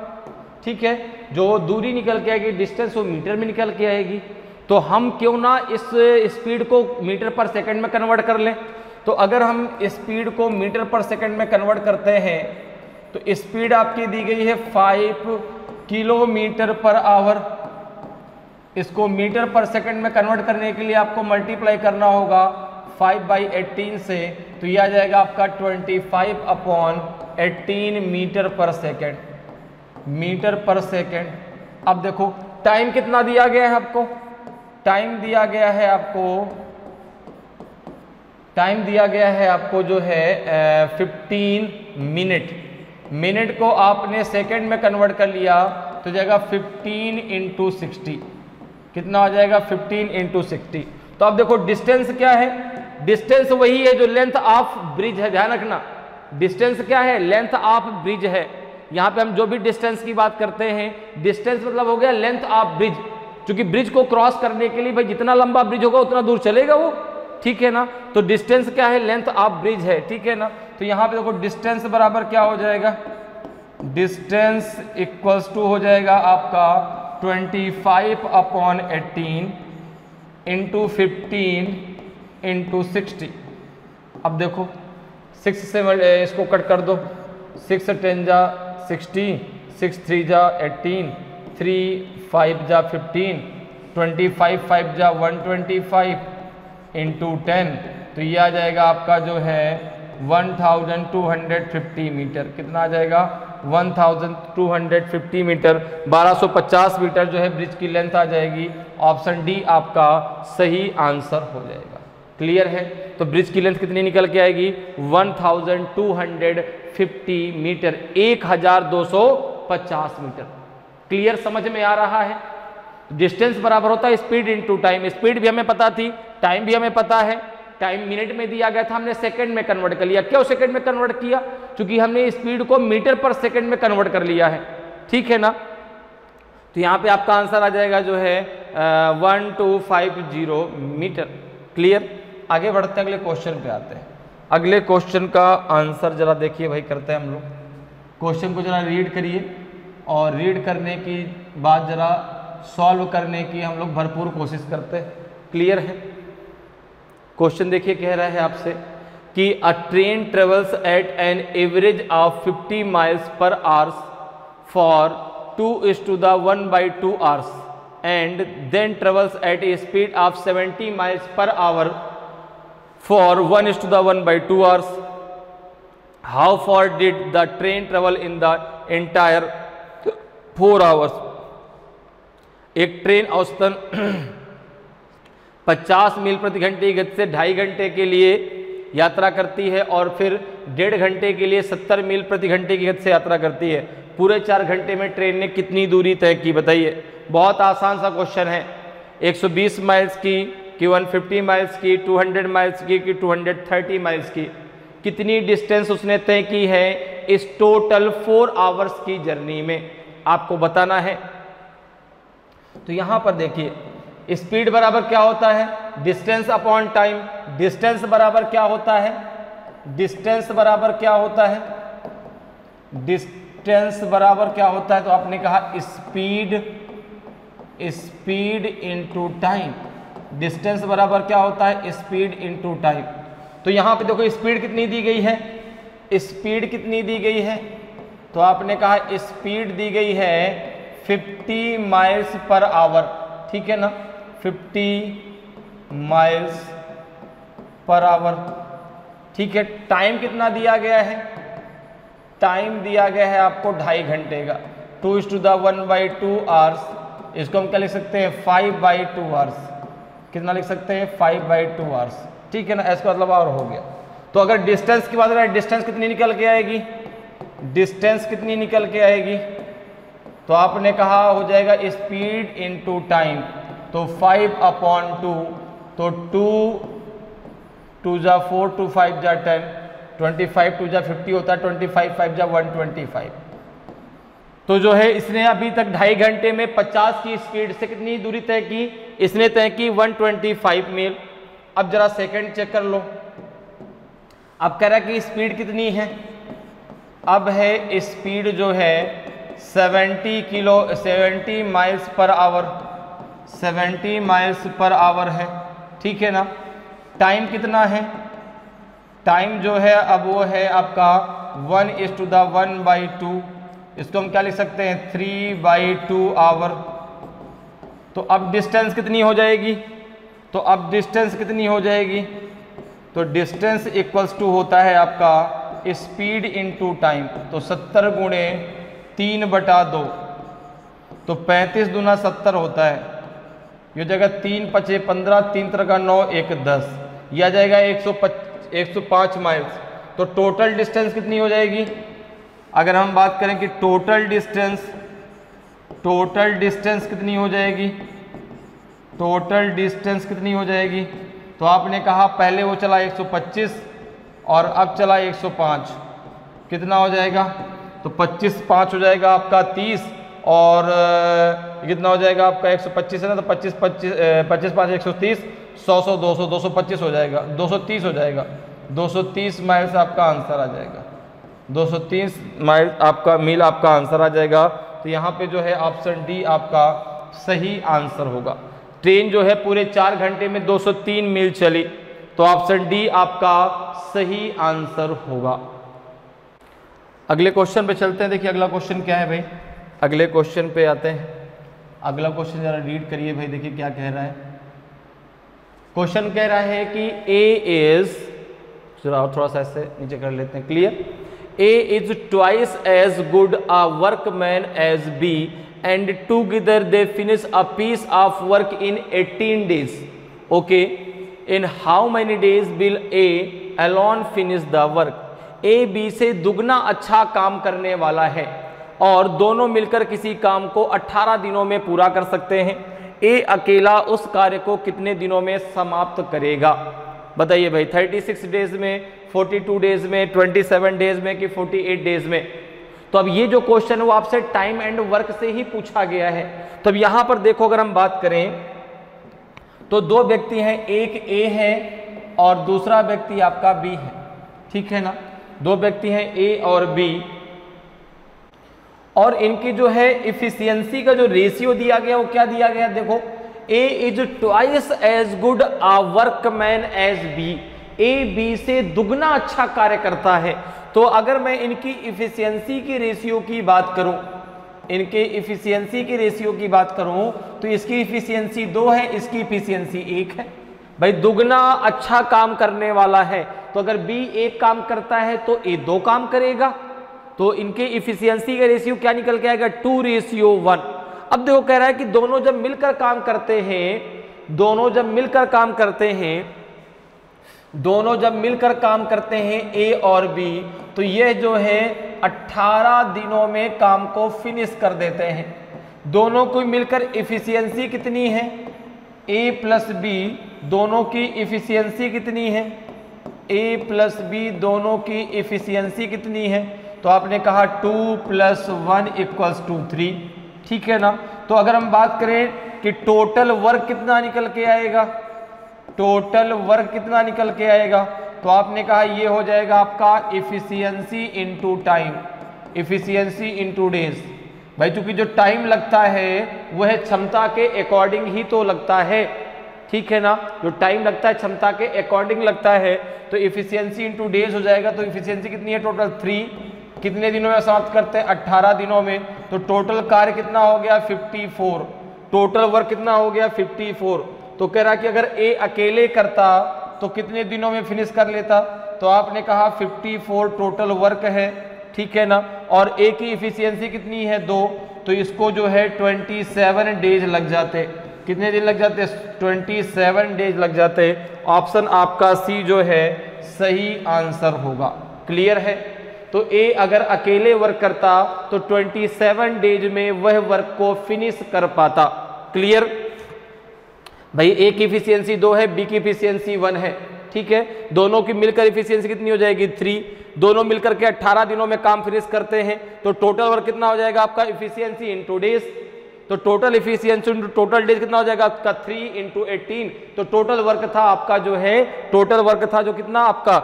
ठीक है, जो दूरी निकल के आएगी डिस्टेंस वो मीटर में निकल के आएगी। तो हम क्यों ना इस स्पीड को मीटर पर सेकंड में कन्वर्ट कर लें। तो अगर हम स्पीड को मीटर पर सेकंड में कन्वर्ट करते हैं तो स्पीड आपकी दी गई है 5 किलोमीटर पर आवर। इसको मीटर पर सेकंड में कन्वर्ट करने के लिए आपको मल्टीप्लाई करना होगा 5/18 से। तो यह आ जाएगा आपका 25/18 मीटर पर सेकंड। मीटर पर सेकंड। अब देखो टाइम कितना दिया गया है आपको? टाइम दिया गया है आपको जो है 15 मिनट। मिनट को आपने सेकंड में कन्वर्ट कर लिया तो जाएगा 15 × 60। कितना आ जाएगा? 15 × 60। तो अब देखो डिस्टेंस क्या है? डिस्टेंस वही है जो लेंथ ऑफ ब्रिज है। ध्यान रखना, डिस्टेंस क्या है? लेंथ ऑफ ब्रिज है। यहाँ पे हम जो भी डिस्टेंस की बात करते हैं, डिस्टेंस मतलब हो गया लेंथ ऑफ ब्रिज। क्योंकि ब्रिज को क्रॉस करने के लिए भाई जितना लंबा ब्रिज होगा उतना दूर चलेगा वो। ठीक है ना। तो डिस्टेंस क्या है? लेंथ ऑफ ब्रिज है। ठीक है ना। तो यहाँ पे देखो डिस्टेंस बराबर क्या हो जाएगा? डिस्टेंस इक्वल्स टू हो जाएगा आपका 25/18 × 15 × 60। अब देखो 6 से इसको कट कर दो। 6 × 10 = 60, 6 × 3 = 18, 3 × 5 = 15, 25 × 5 = 125 × 10। तो ये आ जाएगा आपका जो है 1250 मीटर। कितना आ जाएगा? 1250 मीटर। 1250 मीटर जो है ब्रिज की लेंथ आ जाएगी। ऑप्शन डी आपका सही आंसर हो जाएगा। क्लियर है। तो ब्रिज की लेंथ कितनी निकल के आएगी? 1250 मीटर, 1250 मीटर। क्लियर, समझ में आ रहा है? डिस्टेंस बराबर होता है स्पीड इनटू टाइम। स्पीड भी हमें पता थी, टाइम भी हमें पता है। टाइम मिनट में दिया गया था, हमने सेकंड में कन्वर्ट कर लिया। क्यों सेकंड में कन्वर्ट किया? क्योंकि हमने स्पीड को मीटर पर सेकंड में कन्वर्ट कर लिया है, ठीक है ना। तो यहाँ पे आपका आंसर आ जाएगा जो है 1250 मीटर। क्लियर? आगे बढ़ते हैं, अगले क्वेश्चन पे आते हैं। अगले क्वेश्चन का आंसर जरा देखिए भाई, करते हैं हम लोग। क्वेश्चन को जरा रीड करिए और रीड करने की बाद जरा सॉल्व करने की हम लोग भरपूर कोशिश करते हैं। क्लियर है? क्वेश्चन देखिए, कह रहा है आपसे कि अ train travels eight an average of 50 miles per hours for 2:1/2 hours and then travels at a speed of 70 miles per hour for 1:1/2 hours. How far did the train travel in the entire 4 hours? एक train औसतन 50 मील प्रति घंटे की गति से 2.5 घंटे के लिए यात्रा करती है और फिर 1.5 घंटे के लिए 70 मील प्रति घंटे की गति से यात्रा करती है। पूरे 4 घंटे में ट्रेन ने कितनी दूरी तय की? बताइए। बहुत आसान सा क्वेश्चन है। 120 माइल्स की, कि 150 माइल्स की, 200 माइल्स की, कि 230 माइल्स की, कितनी डिस्टेंस उसने तय की है इस टोटल 4 आवर्स की जर्नी में, आपको बताना है। तो यहां पर देखिए, स्पीड बराबर क्या होता है? Distance upon time. डिस्टेंस बराबर क्या होता है? डिस्टेंस बराबर क्या होता है? डिस्टेंस बराबर क्या होता है? तो आपने कहा स्पीड इनटू टाइम। डिस्टेंस बराबर क्या होता है? Speed into time. तो यहां पे देखो स्पीड कितनी दी गई है? स्पीड कितनी दी गई है? तो आपने कहा स्पीड दी गई है 50 माइल्स पर आवर, ठीक है ना। 50 माइल्स पर आवर, ठीक है। टाइम कितना दिया गया है? टाइम दिया गया है आपको 2.5 घंटे का। 2:1/2 आवर्स, इसको हम क्या लिख सकते हैं? 5/2 आवर्स। कितना लिख सकते हैं? 5/2 आवर्स, ठीक है ना। इसका मतलब और हो गया। तो अगर डिस्टेंस की बात करें, डिस्टेंस कितनी निकल के आएगी? डिस्टेंस कितनी निकल के आएगी? तो आपने कहा हो जाएगा स्पीड इनटू टाइम। तो 5/2, तो 2 जा 4, 2 5 जा 10, 25 2 जा 50 होता है, 25 5 जा 125। तो जो है इसने अभी तक 2.5 घंटे में 50 की स्पीड से कितनी दूरी तय की? इसने तय की 125 मील। अब जरा सेकंड चेक कर लो। अब कह रहा है कि स्पीड कितनी है? अब है स्पीड जो है 70 miles per hour, 70 miles per hour है, ठीक है ना। टाइम कितना है? टाइम जो है अब वो है आपका 1:1/2। इसको हम क्या लिख सकते हैं? 3/2 आवर। तो अब डिस्टेंस कितनी हो जाएगी? तो अब डिस्टेंस कितनी हो जाएगी? तो डिस्टेंस इक्वल्स टू होता है आपका स्पीड इनटू टाइम। तो 70 गुणे 3/2, तो 35 दूना 70 होता है। ये जगह 3 5 15, 3 3 का 9, 1 10, यह आ जाएगा 105 माइल्स। तो टोटल डिस्टेंस कितनी हो जाएगी? अगर हम बात करें कि टोटल डिस्टेंस कितनी हो जाएगी? टोटल डिस्टेंस कितनी हो जाएगी? तो आपने कहा पहले वो चला 125 और अब चला 105, कितना हो जाएगा? तो 25 5 हो जाएगा आपका 30, और कितना हो जाएगा आपका 125 है ना, तो 25 5 130, 100 200 225 हो जाएगा, 230 हो जाएगा। 230 माइल्स आपका आंसर आ जाएगा। 230 माइल आपका मील आपका आंसर आ जाएगा। तो यहाँ पे जो है ऑप्शन डी आपका सही आंसर होगा। ट्रेन जो है पूरे 4 घंटे में 203 मील चली, तो ऑप्शन डी आपका सही आंसर होगा। अगले क्वेश्चन पे चलते हैं। देखिए अगला क्वेश्चन क्या है भाई, अगले क्वेश्चन पे आते हैं। अगला क्वेश्चन जरा रीड करिए भाई, देखिए क्या कह रहा है। क्वेश्चन कह रहा है कि ए इज, जरा और थोड़ा सा ऐसे नीचे कर लेते हैं, clear. A is twice as good a workman as B and together they finish a piece of work in 18 days. Okay, in how many days will A alone finish the work? A B से दुगना अच्छा काम करने वाला है और दोनों मिलकर किसी काम को 18 दिनों में पूरा कर सकते हैं। ए अकेला उस कार्य को कितने दिनों में समाप्त करेगा? बताइए भाई, 36 डेज में, 42 डेज में, 27 डेज में कि 48 डेज में? तो अब ये जो क्वेश्चन है वो आपसे टाइम एंड वर्क से ही पूछा गया है। तो अब यहां पर देखो, अगर हम बात करें तो दो व्यक्ति हैं, एक ए है और दूसरा व्यक्ति आपका बी है, ठीक है ना। दो व्यक्ति हैं ए और बी, और इनकी जो है इफिशियंसी का जो रेशियो दिया गया वो क्या दिया गया? देखो, a is twice as good a workman as b. A B से दुगना अच्छा कार्य करता है। तो अगर मैं इनकी इफिशियंसी की रेशियो की बात करूं, इनके इफिशियंसी की रेशियो की बात करूं तो इसकी इफिशियंसी 2 है, इसकी इफिशियंसी 1 है। भाई दुगना अच्छा काम करने वाला है, तो अगर बी 1 काम करता है तो ए 2 काम करेगा। तो इनके इफिशियंसी का रेशियो क्या निकल के आएगा? 2:1। अब देखो कह रहा है कि दोनों जब मिलकर काम करते हैं, दोनों जब मिलकर काम करते हैं ए और बी, तो ये जो है 18 दिनों में काम को फिनिश कर देते हैं। दोनों को मिलकर इफिशियंसी कितनी है? ए प्लस बी दोनों की इफिशियंसी कितनी है? ए प्लस बी दोनों की इफिशियंसी कितनी है? तो आपने कहा 2 + 1 = 3, ठीक है ना। तो अगर हम बात करें कि टोटल वर्क कितना निकल के आएगा, टोटल वर्क कितना निकल के आएगा, तो आपने कहा ये हो जाएगा आपका efficiency into time, efficiency into days. भाई चूंकि जो टाइम लगता है वह क्षमता के अकॉर्डिंग ही तो लगता है, ठीक है ना। जो टाइम लगता है क्षमता के अकॉर्डिंग लगता है, तो इफिशियंसी इनटू डेज हो जाएगा। तो इफिशियंसी कितनी है? टोटल 3। कितने दिनों में समाप्त करते हैं? 18 दिनों में। तो टोटल कार्य कितना हो गया? 54। टोटल वर्क कितना हो गया? 54। तो कह रहा कि अगर ए अकेले करता तो कितने दिनों में फिनिश कर लेता? तो आपने कहा 54 टोटल वर्क है, ठीक है ना। और ए की इफिशियंसी कितनी है? 2। तो इसको जो है 27 डेज लग जाते। कितने दिन लग जाते? 27 डेज लग जाते। ऑप्शन आपका सी जो है सही आंसर होगा। क्लियर है? तो ए अगर अकेले वर्क करता तो 27 डेज में वह वर्क को फिनिश कर पाता। क्लियर? भाई ए की इफिशियंसी 2 है, बी की इफिशियंसी 1 है, ठीक है। दोनों की मिलकर इफिशियंसी कितनी हो जाएगी? 3। दोनों मिलकर के 18 दिनों में काम फिनिश करते हैं, तो टोटल वर्क कितना हो जाएगा आपका? Efficiency into days. तो total efficiency into total days कितना हो जाएगा आपका? 3 × 18। तो टोटल वर्क था आपका जो है, टोटल वर्क था जो कितना आपका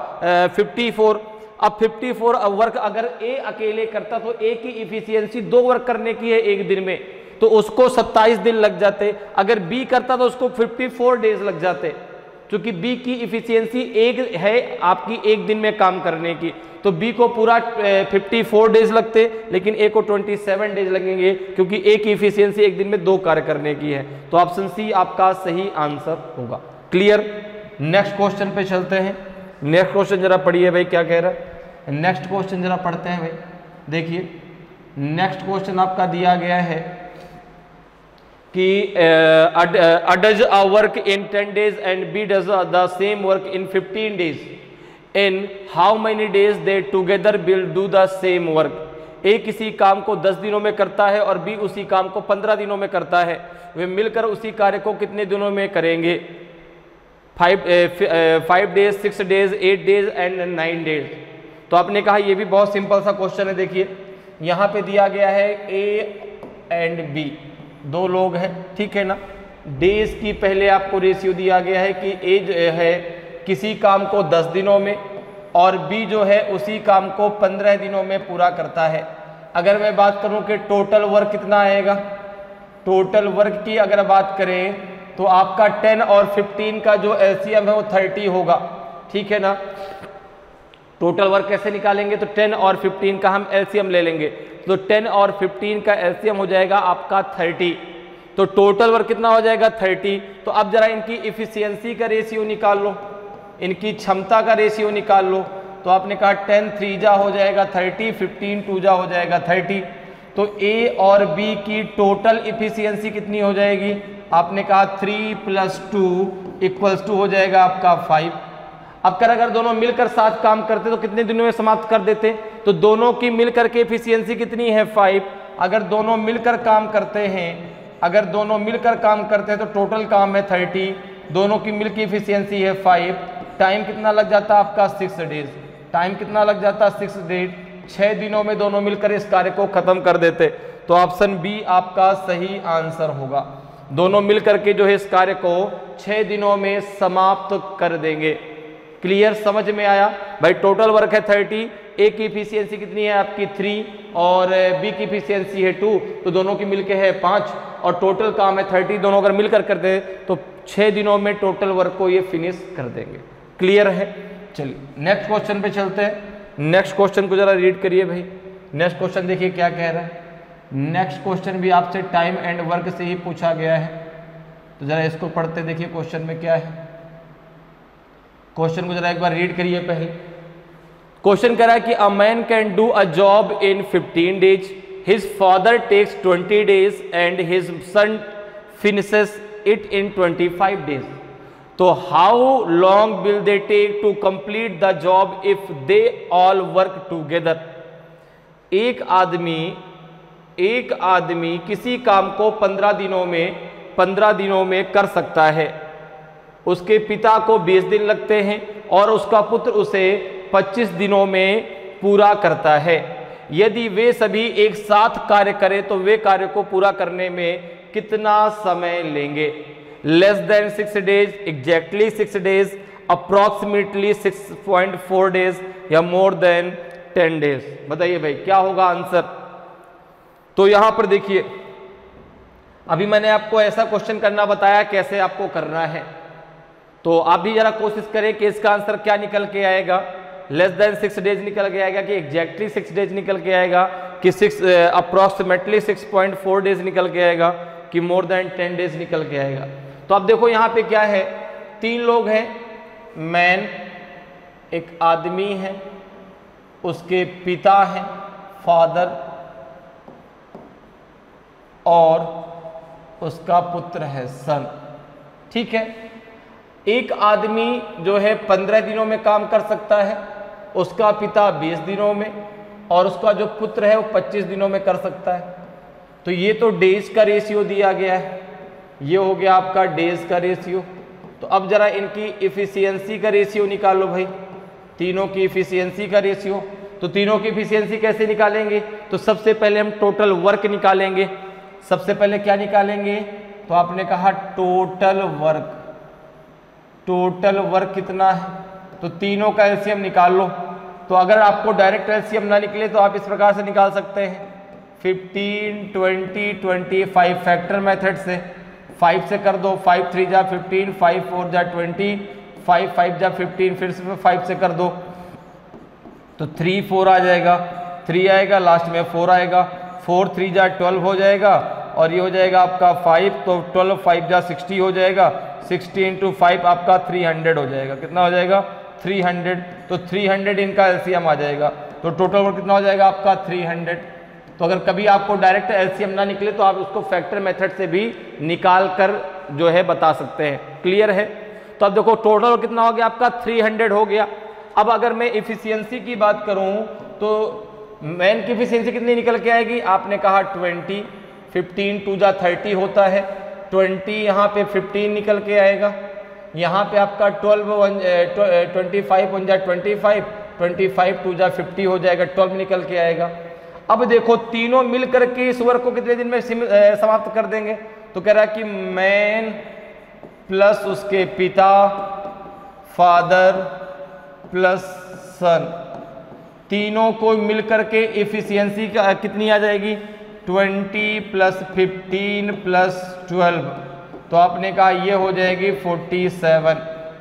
54। अब 54 वर्क अगर ए अकेले करता तो ए की इफिशियंसी 2 वर्क करने की है एक दिन में, तो उसको 27 दिन लग जाते। अगर बी करता तो उसको 54 डेज लग जाते, क्योंकि बी की इफिशियंसी 1 है आपकी एक दिन में काम करने की। तो बी को पूरा 54 डेज लगते, लेकिन ए को 27 डेज लगेंगे, क्योंकि ए की इफिशियंसी एक दिन में 2 कार्य करने की है। तो ऑप्शन सी आपका सही आंसर होगा। क्लियर? नेक्स्ट क्वेश्चन पे चलते हैं। नेक्स्ट क्वेश्चन जरा पढ़िए भाई, क्या कह रहा है। नेक्स्ट क्वेश्चन जरा पढ़ते हैं भाई। देखिए नेक्स्ट क्वेश्चन आपका दिया गया है कि A does a work in 10 days and B does the same work in 15 days. In how many days they together will do the same work? A किसी काम को 10 दिनों में करता है और B उसी काम को 15 दिनों में करता है। वे मिलकर उसी कार्य को कितने दिनों में करेंगे? 5 days, 6 days, 8 days and 9 days। तो आपने कहा ये भी बहुत सिंपल सा क्वेश्चन है। देखिए यहाँ पे दिया गया है A एंड B, 2 लोग हैं, ठीक है ना। डेज की पहले आपको रेशियो दिया गया है कि ए जो है किसी काम को 10 दिनों में और बी जो है उसी काम को 15 दिनों में पूरा करता है। अगर मैं बात करूं कि टोटल वर्क कितना आएगा, टोटल वर्क की अगर बात करें तो आपका 10 और 15 का जो एलसीएम है वो 30 होगा, ठीक है ना। टोटल वर्क कैसे निकालेंगे? तो 10 और 15 का हम एलसीएम ले लेंगे, तो 10 और 15 का एलसीएम हो जाएगा आपका 30। तो टोटल वर्क कितना हो जाएगा? 30। तो अब जरा इनकी इफिशियंसी का रेशियो निकाल लो, इनकी क्षमता का रेशियो निकाल लो। तो आपने कहा 10 3 जा हो जाएगा 30, 15 2 जा हो जाएगा 30। तो ए और बी की टोटल इफिशियंसी कितनी हो जाएगी? आपने कहा 3 + 2 = हो जाएगा आपका 5। अब अगर दोनों मिलकर साथ काम करते तो कितने दिनों में समाप्त कर देते? तो दोनों की मिलकर के इफिशियंसी कितनी है? 5। अगर दोनों मिलकर काम करते हैं अगर दोनों मिलकर काम करते हैं तो टोटल काम है 30, दोनों की मिल की इफिशियंसी है 5, टाइम कितना लग जाता है आपका 6 डेज, टाइम कितना लग जाता है 6 डेज, 6 दिनों में दोनों मिलकर इस कार्य को खत्म कर देते। तो ऑप्शन बी आपका सही आंसर होगा, दोनों मिलकर के जो है इस कार्य को 6 दिनों में समाप्त कर देंगे। क्लियर, समझ में आया भाई? टोटल वर्क है 30, ए की इफिशियंसी कितनी है आपकी 3 और बी की इफिशियंसी है 2, तो दोनों की मिलके है 5 और टोटल काम है 30, दोनों अगर मिलकर कर दे तो 6 दिनों में टोटल वर्क को ये फिनिश कर देंगे। क्लियर है? चलिए नेक्स्ट क्वेश्चन पे चलते हैं। नेक्स्ट क्वेश्चन को जरा रीड करिए भाई। नेक्स्ट क्वेश्चन देखिए क्या कह रहा है। नेक्स्ट क्वेश्चन भी आपसे टाइम एंड वर्क से ही पूछा गया है, तो जरा इसको पढ़ते देखिए क्वेश्चन में क्या है। क्वेश्चन को जरा एक बार रीड करिए पहले। क्वेश्चन कह रहा है कि a man can do a job in 15 days, his father takes 20 days and his son finishes it in 25 days. तो how long will they take to complete the job if they all work together. एक आदमी किसी काम को 15 दिनों में कर सकता है। उसके पिता को 20 दिन लगते हैं और उसका पुत्र उसे 25 दिनों में पूरा करता है। यदि वे सभी एक साथ कार्य करें तो वे कार्य को पूरा करने में कितना समय लेंगे? Less than 6 days, exactly 6 days, approximately 6.4 days या मोर देन 10 डेज। बताइए भाई क्या होगा आंसर? तो यहां पर देखिए, अभी मैंने आपको ऐसा क्वेश्चन करना बताया कैसे आपको करना है, तो आप भी जरा कोशिश करें कि इसका आंसर क्या निकल के आएगा। लेस देन 6 डेज निकल के आएगा कि एग्जैक्टली 6 डेज निकल के आएगा कि अप्रॉक्सीमेटली 6.4 डेज निकल के आएगा कि मोर देन 10 डेज निकल के आएगा। तो अब देखो यहाँ पे क्या है, 3 लोग हैं, मैन एक आदमी है, उसके पिता हैं फादर और उसका पुत्र है सन। ठीक है, एक आदमी जो है 15 दिनों में काम कर सकता है, उसका पिता 20 दिनों में और उसका जो पुत्र है वो 25 दिनों में कर सकता है। तो ये तो डेज का रेशियो दिया गया है, ये हो गया आपका डेज का रेशियो। तो अब जरा इनकी इफिशियंसी का रेशियो निकालो भाई, तीनों की इफिशियंसी का रेशियो। तो तीनों की इफिशियंसी कैसे निकालेंगे? तो सबसे पहले हम टोटल वर्क निकालेंगे। सबसे पहले क्या निकालेंगे? तो आपने कहा टोटल वर्क। टोटल वर्क कितना है? तो तीनों का एलसीएम निकाल लो। तो अगर आपको डायरेक्ट एलसीएम ना निकले तो आप इस प्रकार से निकाल सकते हैं 15, 20, 25 फैक्टर मेथड से। 5 से कर दो, 5 3 जा 15, 5 4 जा 20, 5 5 जा 15, फिर से 5 से कर दो तो 3 4 आ जाएगा, 3 आएगा, लास्ट में 4 आएगा, 4 3 जा 12 हो जाएगा और ये हो जाएगा आपका 5, तो 12 5 जा 60 हो जाएगा, 60 इंटू 5 आपका 300 हो जाएगा। कितना हो जाएगा? 300। तो 300 इनका एलसीएम आ जाएगा, तो टोटल वर्क कितना हो जाएगा आपका 300। तो अगर कभी आपको डायरेक्ट एलसीएम ना निकले तो आप उसको फैक्टर मेथड से भी निकाल कर जो है बता सकते हैं। क्लियर है? तो अब देखो टोटल वर्क कितना हो गया आपका 300 हो गया। अब अगर मैं इफिशियंसी की बात करूं तो मैन की इफिशियंसी कितनी निकल के आएगी? आपने कहा 20, 15 2 जा 30 होता है, 20 यहाँ पे 15 निकल के आएगा, यहाँ पे आपका 25 1 जा 25, 25 2 जा 50 हो जाएगा, 12 निकल के आएगा। अब देखो तीनों मिल करके इस वर्क को कितने दिन में समाप्त कर देंगे? तो कह रहा है कि मैन प्लस उसके पिता फादर प्लस सन, तीनों को मिलकर के इफिशियंसी कितनी आ जाएगी? 20 प्लस 15 प्लस 12, तो आपने कहा ये हो जाएगी 47।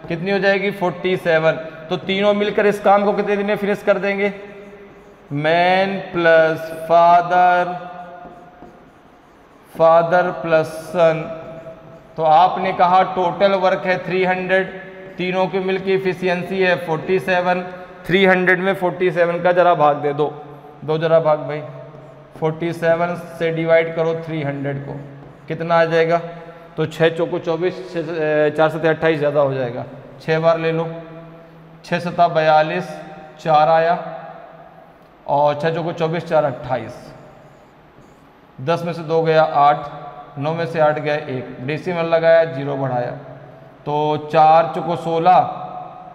कितनी हो जाएगी? 47। तो तीनों मिलकर इस काम को कितने दिन में फिनिश कर देंगे? मैन प्लस फादर प्लस सन, तो आपने कहा टोटल वर्क है 300, तीनों की मिलकर इफिशियंसी है 47। 300 में 47 का जरा भाग दे दो, जरा भाग भाई, 47 से डिवाइड करो 300 को, कितना आ जाएगा? तो 6 चौको 24, 4 7 28 ज़्यादा हो जाएगा, 6 बार ले लो, 6 7 42, 4 आया और 6 चौको 24, 4 28, 10 में से 2 गया 8, 9 में से 8 गया 1, डेसिमल लगाया 0 बढ़ाया, तो 4 चौको 16,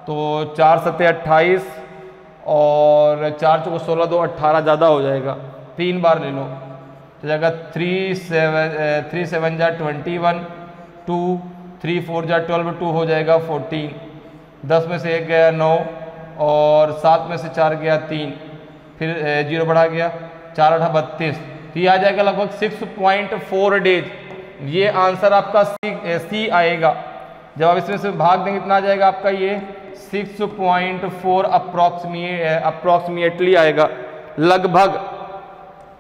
तो 4 सत्ते 28 और 4 चौको 16 2 18 ज़्यादा हो जाएगा, 3 बार ले लो तो जाएगा 3 7 जा 21 2 3 4 जा 12 2 हो जाएगा 14, 10 में से 1 गया 9 और 7 में से 4 गया 3, फिर 0 बढ़ा गया 4 8 32, तो ये आ जाएगा लगभग 6.4 डेज। ये आंसर आपका सी आएगा। जब आप इसमें से भाग देंगे कितना आ जाएगा आपका, ये 6.4 अप्रॉक्सीमेटली आएगा लगभग,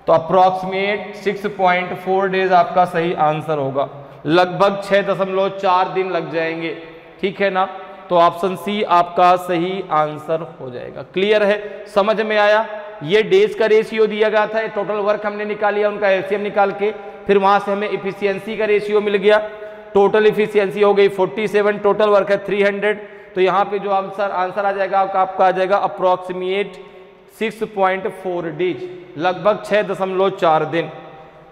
तो अप्रॉक्सीमेट 6.4 डेज आपका सही आंसर होगा। लगभग 6.4 दिन लग जाएंगे, ठीक है ना। तो ऑप्शन सी आपका सही आंसर हो जाएगा। क्लियर है, समझ में आया। ये डेज का रेशियो दिया गया था, टोटल वर्क हमने निकाल लिया, उनका एलसीएम निकाल के, फिर वहां से हमें इफिशियंसी का रेशियो मिल गया। टोटल इफिशियंसी हो गई 47, टोटल वर्क है 300, तो यहाँ पे जो आंसर आ जाएगा आपका आ जाएगा अप्रॉक्सीमेट 6.4 डेज, लगभग 6.4 दिन।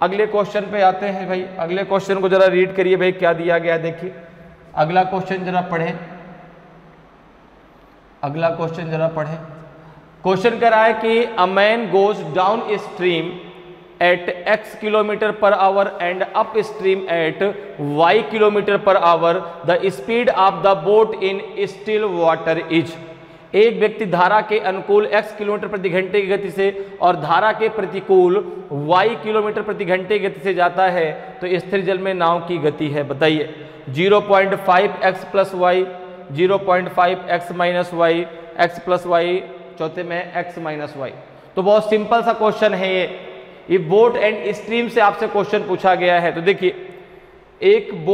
अगले क्वेश्चन पे आते हैं भाई। अगले क्वेश्चन को जरा रीड करिए भाई, क्या दिया गया देखिए। अगला क्वेश्चन जरा पढ़ें, अगला क्वेश्चन जरा पढ़ें। क्वेश्चन कह रहा है कि a man goes down stream at x kilometre per hour and up stream at y kilometre per hour, the speed of the boat in still water is. एक व्यक्ति धारा के अनुकूल x किलोमीटर प्रति घंटे की गति से और धारा के प्रतिकूल y किलोमीटर प्रति घंटे की गति से जाता है, तो स्थिर जल में नाव की गति है, बताइए। 0.5x plus Y, 0.5x minus Y, x plus Y, चौथे में x माइनस वाई। तो बहुत सिंपल सा क्वेश्चन है ये बोट एंड स्ट्रीम से आपसे क्वेश्चन पूछा गया है। तो देखिए, एक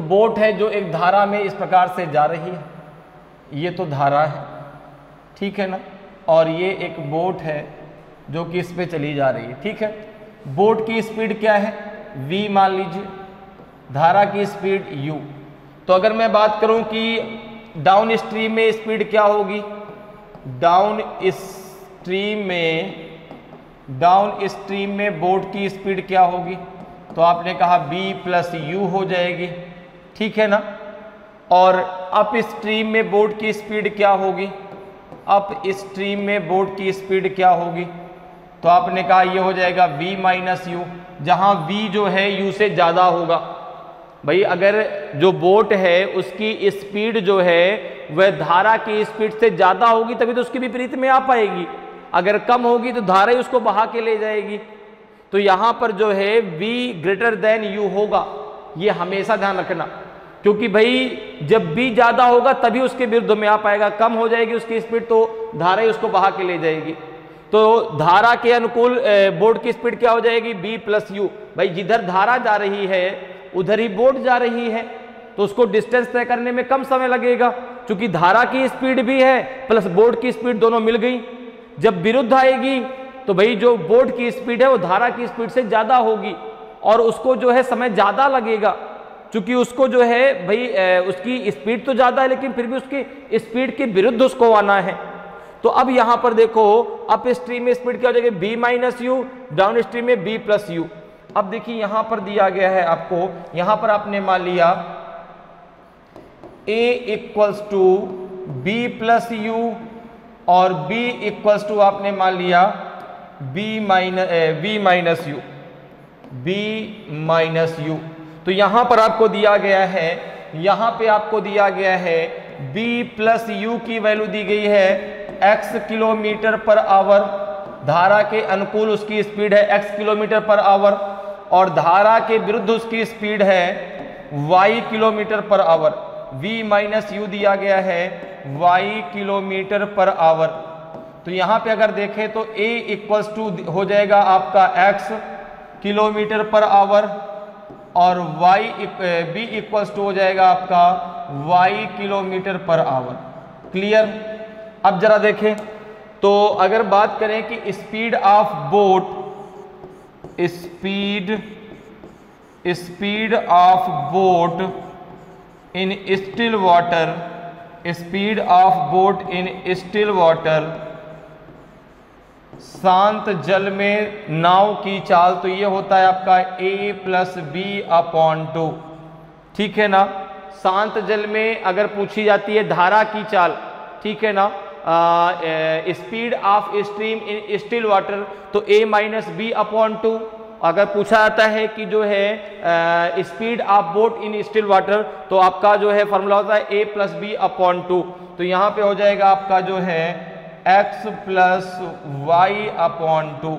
बोट है जो एक धारा में इस प्रकार से जा रही है, ये तो धारा है, ठीक है ना, और ये एक बोट है जो कि इस पे चली जा रही है, ठीक है। बोट की स्पीड क्या है, v मान लीजिए, धारा की स्पीड u। तो अगर मैं बात करूं कि डाउन स्ट्रीम में स्पीड क्या होगी, डाउन स्ट्रीम में बोट की स्पीड क्या होगी, तो आपने कहा b प्लस यू हो जाएगी, ठीक है ना। और अप स्ट्रीम में बोट की स्पीड क्या होगी, अप स्ट्रीम में बोट की स्पीड क्या होगी, तो आपने कहा ये हो जाएगा v माइनस यू, जहां v जो है u से ज़्यादा होगा। भाई अगर जो बोट है उसकी स्पीड जो है वह धारा की स्पीड से ज़्यादा होगी तभी तो उसके विपरीत में आ पाएगी, अगर कम होगी तो धारा ही उसको बहा के ले जाएगी। तो यहाँ पर जो है v ग्रेटर देन u होगा, ये हमेशा ध्यान रखना, क्योंकि भाई जब v ज़्यादा होगा तभी उसके विरुद्ध में आ पाएगा, कम हो जाएगी उसकी स्पीड तो धारा ही उसको बहा के ले जाएगी। तो धारा के अनुकूल बोट की स्पीड क्या हो जाएगी, b प्लस यू। भाई जिधर धारा जा रही है उधर ही बोट जा रही है, तो उसको डिस्टेंस तय करने में कम समय लगेगा, क्योंकि धारा की स्पीड भी है प्लस बोट की स्पीड दोनों मिल गई। जब विरुद्ध आएगी तो भाई जो बोट की स्पीड है वो धारा की स्पीड से ज़्यादा होगी और उसको जो है समय ज़्यादा लगेगा, क्योंकि उसको जो है भाई उसकी स्पीड तो ज़्यादा है लेकिन फिर भी उसकी स्पीड के विरुद्ध उसको आना है। तो अब यहाँ पर देखो, अप स्ट्रीम में स्पीड क्या हो जाएगी, b minus you, down stream में b प्लस यू। अब देखिए यहाँ पर दिया गया है आपको, यहाँ पर आपने मान लिया a equals to b plus U और b इक्वल्स टू आपने मान लिया b माइनस यू। तो यहाँ पर आपको दिया गया है, यहाँ पे आपको दिया गया है b प्लस यू की वैल्यू दी गई है x किलोमीटर पर आवर, धारा के अनुकूल उसकी स्पीड है x किलोमीटर पर आवर और धारा के विरुद्ध उसकी स्पीड है y kilometre per our. v minus you दिया गया है y किलोमीटर पर आवर। तो यहाँ पे अगर देखें तो a इक्वल्स टू हो जाएगा आपका x किलोमीटर पर आवर और b इक्वल्स टू हो जाएगा आपका y kilometre per our. Clear. अब जरा देखें तो अगर बात करें कि speed of boat, speed of boat in still water, speed of boat in still water शांत जल में नाव की चाल, तो ये होता है आपका a+b/2, ठीक है ना। शांत जल में अगर पूछी जाती है धारा की चाल, ठीक है ना, speed of stream in still water, तो a-b/2। अगर पूछा जाता है कि जो है speed of boat in still water, तो आपका जो है फॉर्मूला होता है a+b/2। तो यहाँ पे हो जाएगा आपका जो है x+y/2।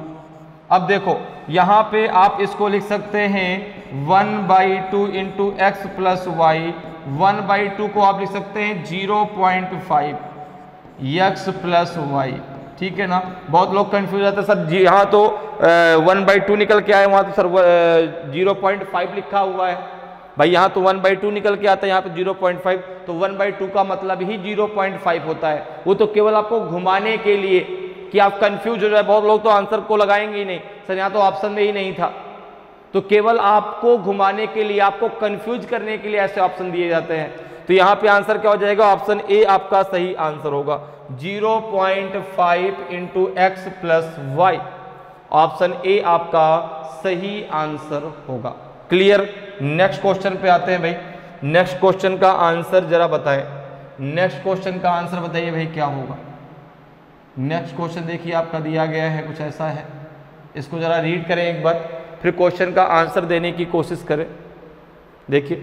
अब देखो यहाँ पे आप इसको लिख सकते हैं 1/2 इंटू एक्स प्लस वाई। 1/2 को आप लिख सकते हैं 0.5 x प्लस वाई, ठीक है ना। बहुत लोग कंफ्यूज जाते हैं सर जी, यहाँ तो 1/2 निकल के आए, वहाँ तो सर 0.5 लिखा हुआ है। भाई यहाँ तो 1/2 निकल के आता है, यहाँ पे 0.5, तो 1/2 का मतलब ही 0.5 होता है। वो तो केवल आपको घुमाने के लिए कि आप कंफ्यूज हो जाए। बहुत लोग तो आंसर को लगाएंगे ही नहीं, सर यहाँ तो ऑप्शन में ही नहीं था। तो केवल आपको घुमाने के लिए, आपको कंफ्यूज करने के लिए ऐसे ऑप्शन दिए जाते हैं। तो यहाँ पे आंसर क्या हो जाएगा, ऑप्शन ए आपका सही आंसर होगा, 0.5 into X plus Y. Option A आपका सही आंसर होगा। क्लियर। नेक्स्ट क्वेश्चन पे आते हैं भाई। नेक्स्ट क्वेश्चन का आंसर जरा बताएं। नेक्स्ट क्वेश्चन का आंसर बताइए भाई क्या होगा। नेक्स्ट क्वेश्चन देखिए आपका दिया गया है, कुछ ऐसा है। इसको जरा रीड करें एक बार, फिर क्वेश्चन का आंसर देने की कोशिश करें। देखिए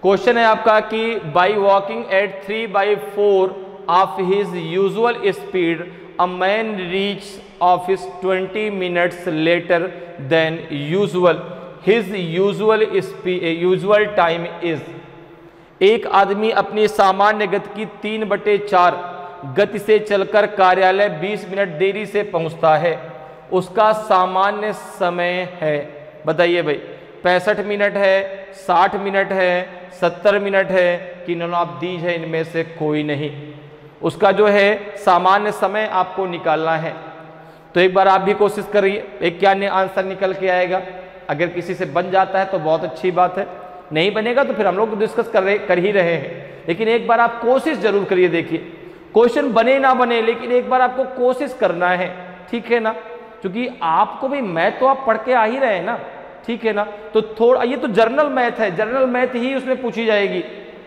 क्वेश्चन है आपका कि by walking at 3/4 of his usual speed a man reach office 20 minutes later than usual, his usual time is. एक आदमी अपनी सामान्य गति की 3/4 गति से चलकर कार्यालय 20 मिनट देरी से पहुंचता है, उसका सामान्य समय है। बताइए भाई 65 मिनट है, 60 मिनट है, 70 मिनट है कि नॉन ऑफ दीज है, इनमें से कोई नहीं। उसका जो है सामान्य समय आपको निकालना है। तो एक बार आप भी कोशिश करिए, एक क्या आंसर निकल के आएगा। अगर किसी से बन जाता है तो बहुत अच्छी बात है, नहीं बनेगा तो फिर हम लोग डिस्कस कर ही रहे हैं। लेकिन एक बार आप कोशिश जरूर करिए। देखिए क्वेश्चन बने ना बने, लेकिन एक बार आपको कोशिश करना है, ठीक है ना। क्योंकि आपको भी मैथ तो आप पढ़ के आ ही रहे हैं ना, ठीक है ना। तो थोड़ा ये तो जर्नल मैथ है, जर्नल मैथ ही उसमें पूछी जाएगी,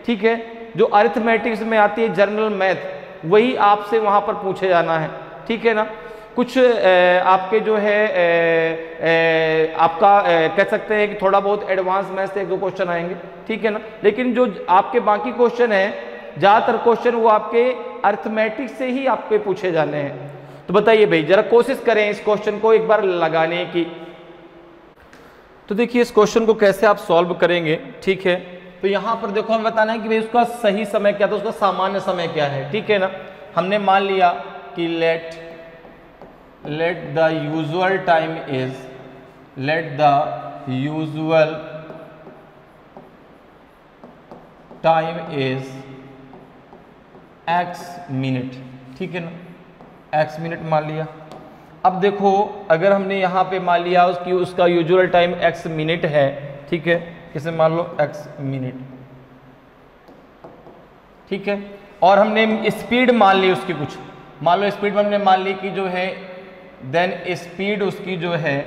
ठीक है। जो अरिथमेटिक्स में आती है जर्नल मैथ, वही आपसे वहां पर पूछे जाना है, ठीक है ना। कुछ आपके जो है आपका कह सकते हैं कि थोड़ा बहुत एडवांस मैथ से 1-2 क्वेश्चन आएंगे, ठीक है ना। लेकिन जो आपके बाकी क्वेश्चन हैं, ज़्यादातर क्वेश्चन वो आपके अरिथमेटिक से ही आपके पूछे जाने हैं। तो बताइए भाई जरा कोशिश करें इस क्वेश्चन को एक बार लगाने की। तो देखिए इस क्वेश्चन को कैसे आप सॉल्व करेंगे, ठीक है। तो यहाँ पर देखो हमें बताना है कि भाई उसका सही समय क्या था, उसका सामान्य समय क्या है, ठीक है ना। हमने मान लिया कि let the usual time is, let the usual time is x minute, ठीक है ना। x मिनट मान लिया। अब देखो अगर हमने यहाँ पे मान लिया उसका यूजुअल टाइम x मिनट है, ठीक है। इसे मान लो x मिनट, ठीक है। और हमने स्पीड मान ली उसकी, कुछ मान लो स्पीड हमने मान ली कि जो है देन स्पीड उसकी जो है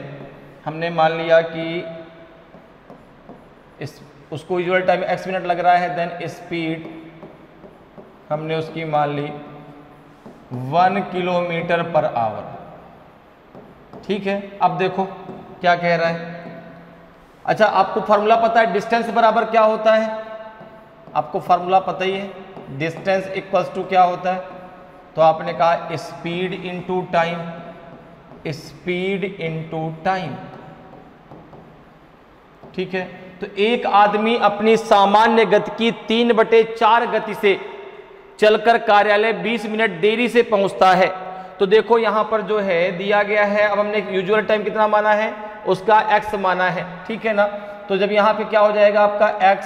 हमने मान लिया कि उसको यूजुअल टाइम x मिनट लग रहा है, देन स्पीड हमने उसकी मान ली 1 किलोमीटर पर आवर, ठीक है। अब देखो क्या कह रहा है। अच्छा आपको फार्मूला पता है डिस्टेंस बराबर क्या होता है, आपको फार्मूला पता ही है, डिस्टेंस इक्वल्स टू क्या होता है। तो आपने कहा speed into time, speed into time, ठीक है। तो एक आदमी अपनी सामान्य गति की 3/4 गति से चलकर कार्यालय 20 मिनट देरी से पहुंचता है। तो देखो यहां पर जो है दिया गया है, अब हमने यूजुअल टाइम कितना माना है, उसका x माना है, ठीक है ना। तो जब यहां पे क्या हो जाएगा आपका x,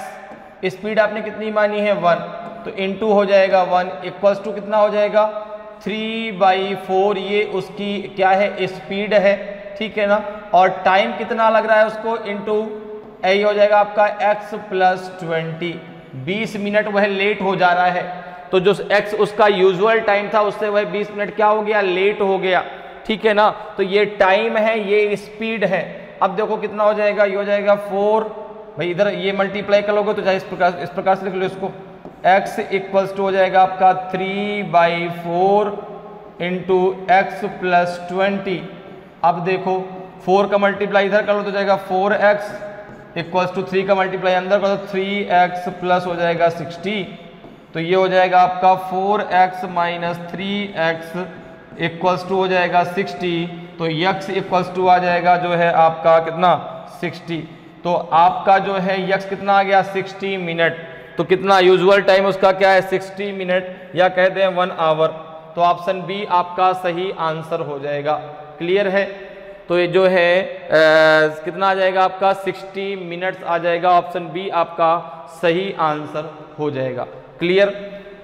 स्पीड आपने कितनी मानी है 1, तो इनटू हो जाएगा 1 इक्वल्स टू कितना हो जाएगा 3/4, ये उसकी क्या है स्पीड है, ठीक है ना। और टाइम कितना लग रहा है उसको, इनटू यही हो जाएगा आपका x प्लस 20, 20 मिनट वह लेट हो जा रहा है। तो जो x उसका यूजुअल टाइम था उससे वह 20 मिनट क्या हो गया, लेट हो गया, ठीक है ना। तो ये टाइम है, ये स्पीड है। अब देखो कितना हो जाएगा, ये हो जाएगा 4, भाई इधर ये मल्टीप्लाई करोगे तो चाहे इस प्रकार से लिख लो इसको, x इक्वल्स टू हो जाएगा आपका 3/4 इंटू एक्स प्लस 20। अब देखो 4 का मल्टीप्लाई इधर कर लो तो जाएगा 4x इक्वल्स टू 3 का मल्टीप्लाई अंदर कर दो 3x प्लस हो जाएगा 60। तो ये हो जाएगा आपका 4x minus 3x equals to हो जाएगा 60। तो x इक्वल्स टू आ जाएगा जो है आपका कितना 60। तो आपका जो है x कितना आ गया 60 मिनट। तो कितना यूजुअल टाइम उसका क्या है 60 मिनट या कहते हैं 1 आवर। तो ऑप्शन बी आपका सही आंसर हो जाएगा। क्लियर है। तो ये जो है कितना आ जाएगा आपका 60 मिनट्स आ जाएगा। ऑप्शन बी आपका सही आंसर हो जाएगा। क्लियर।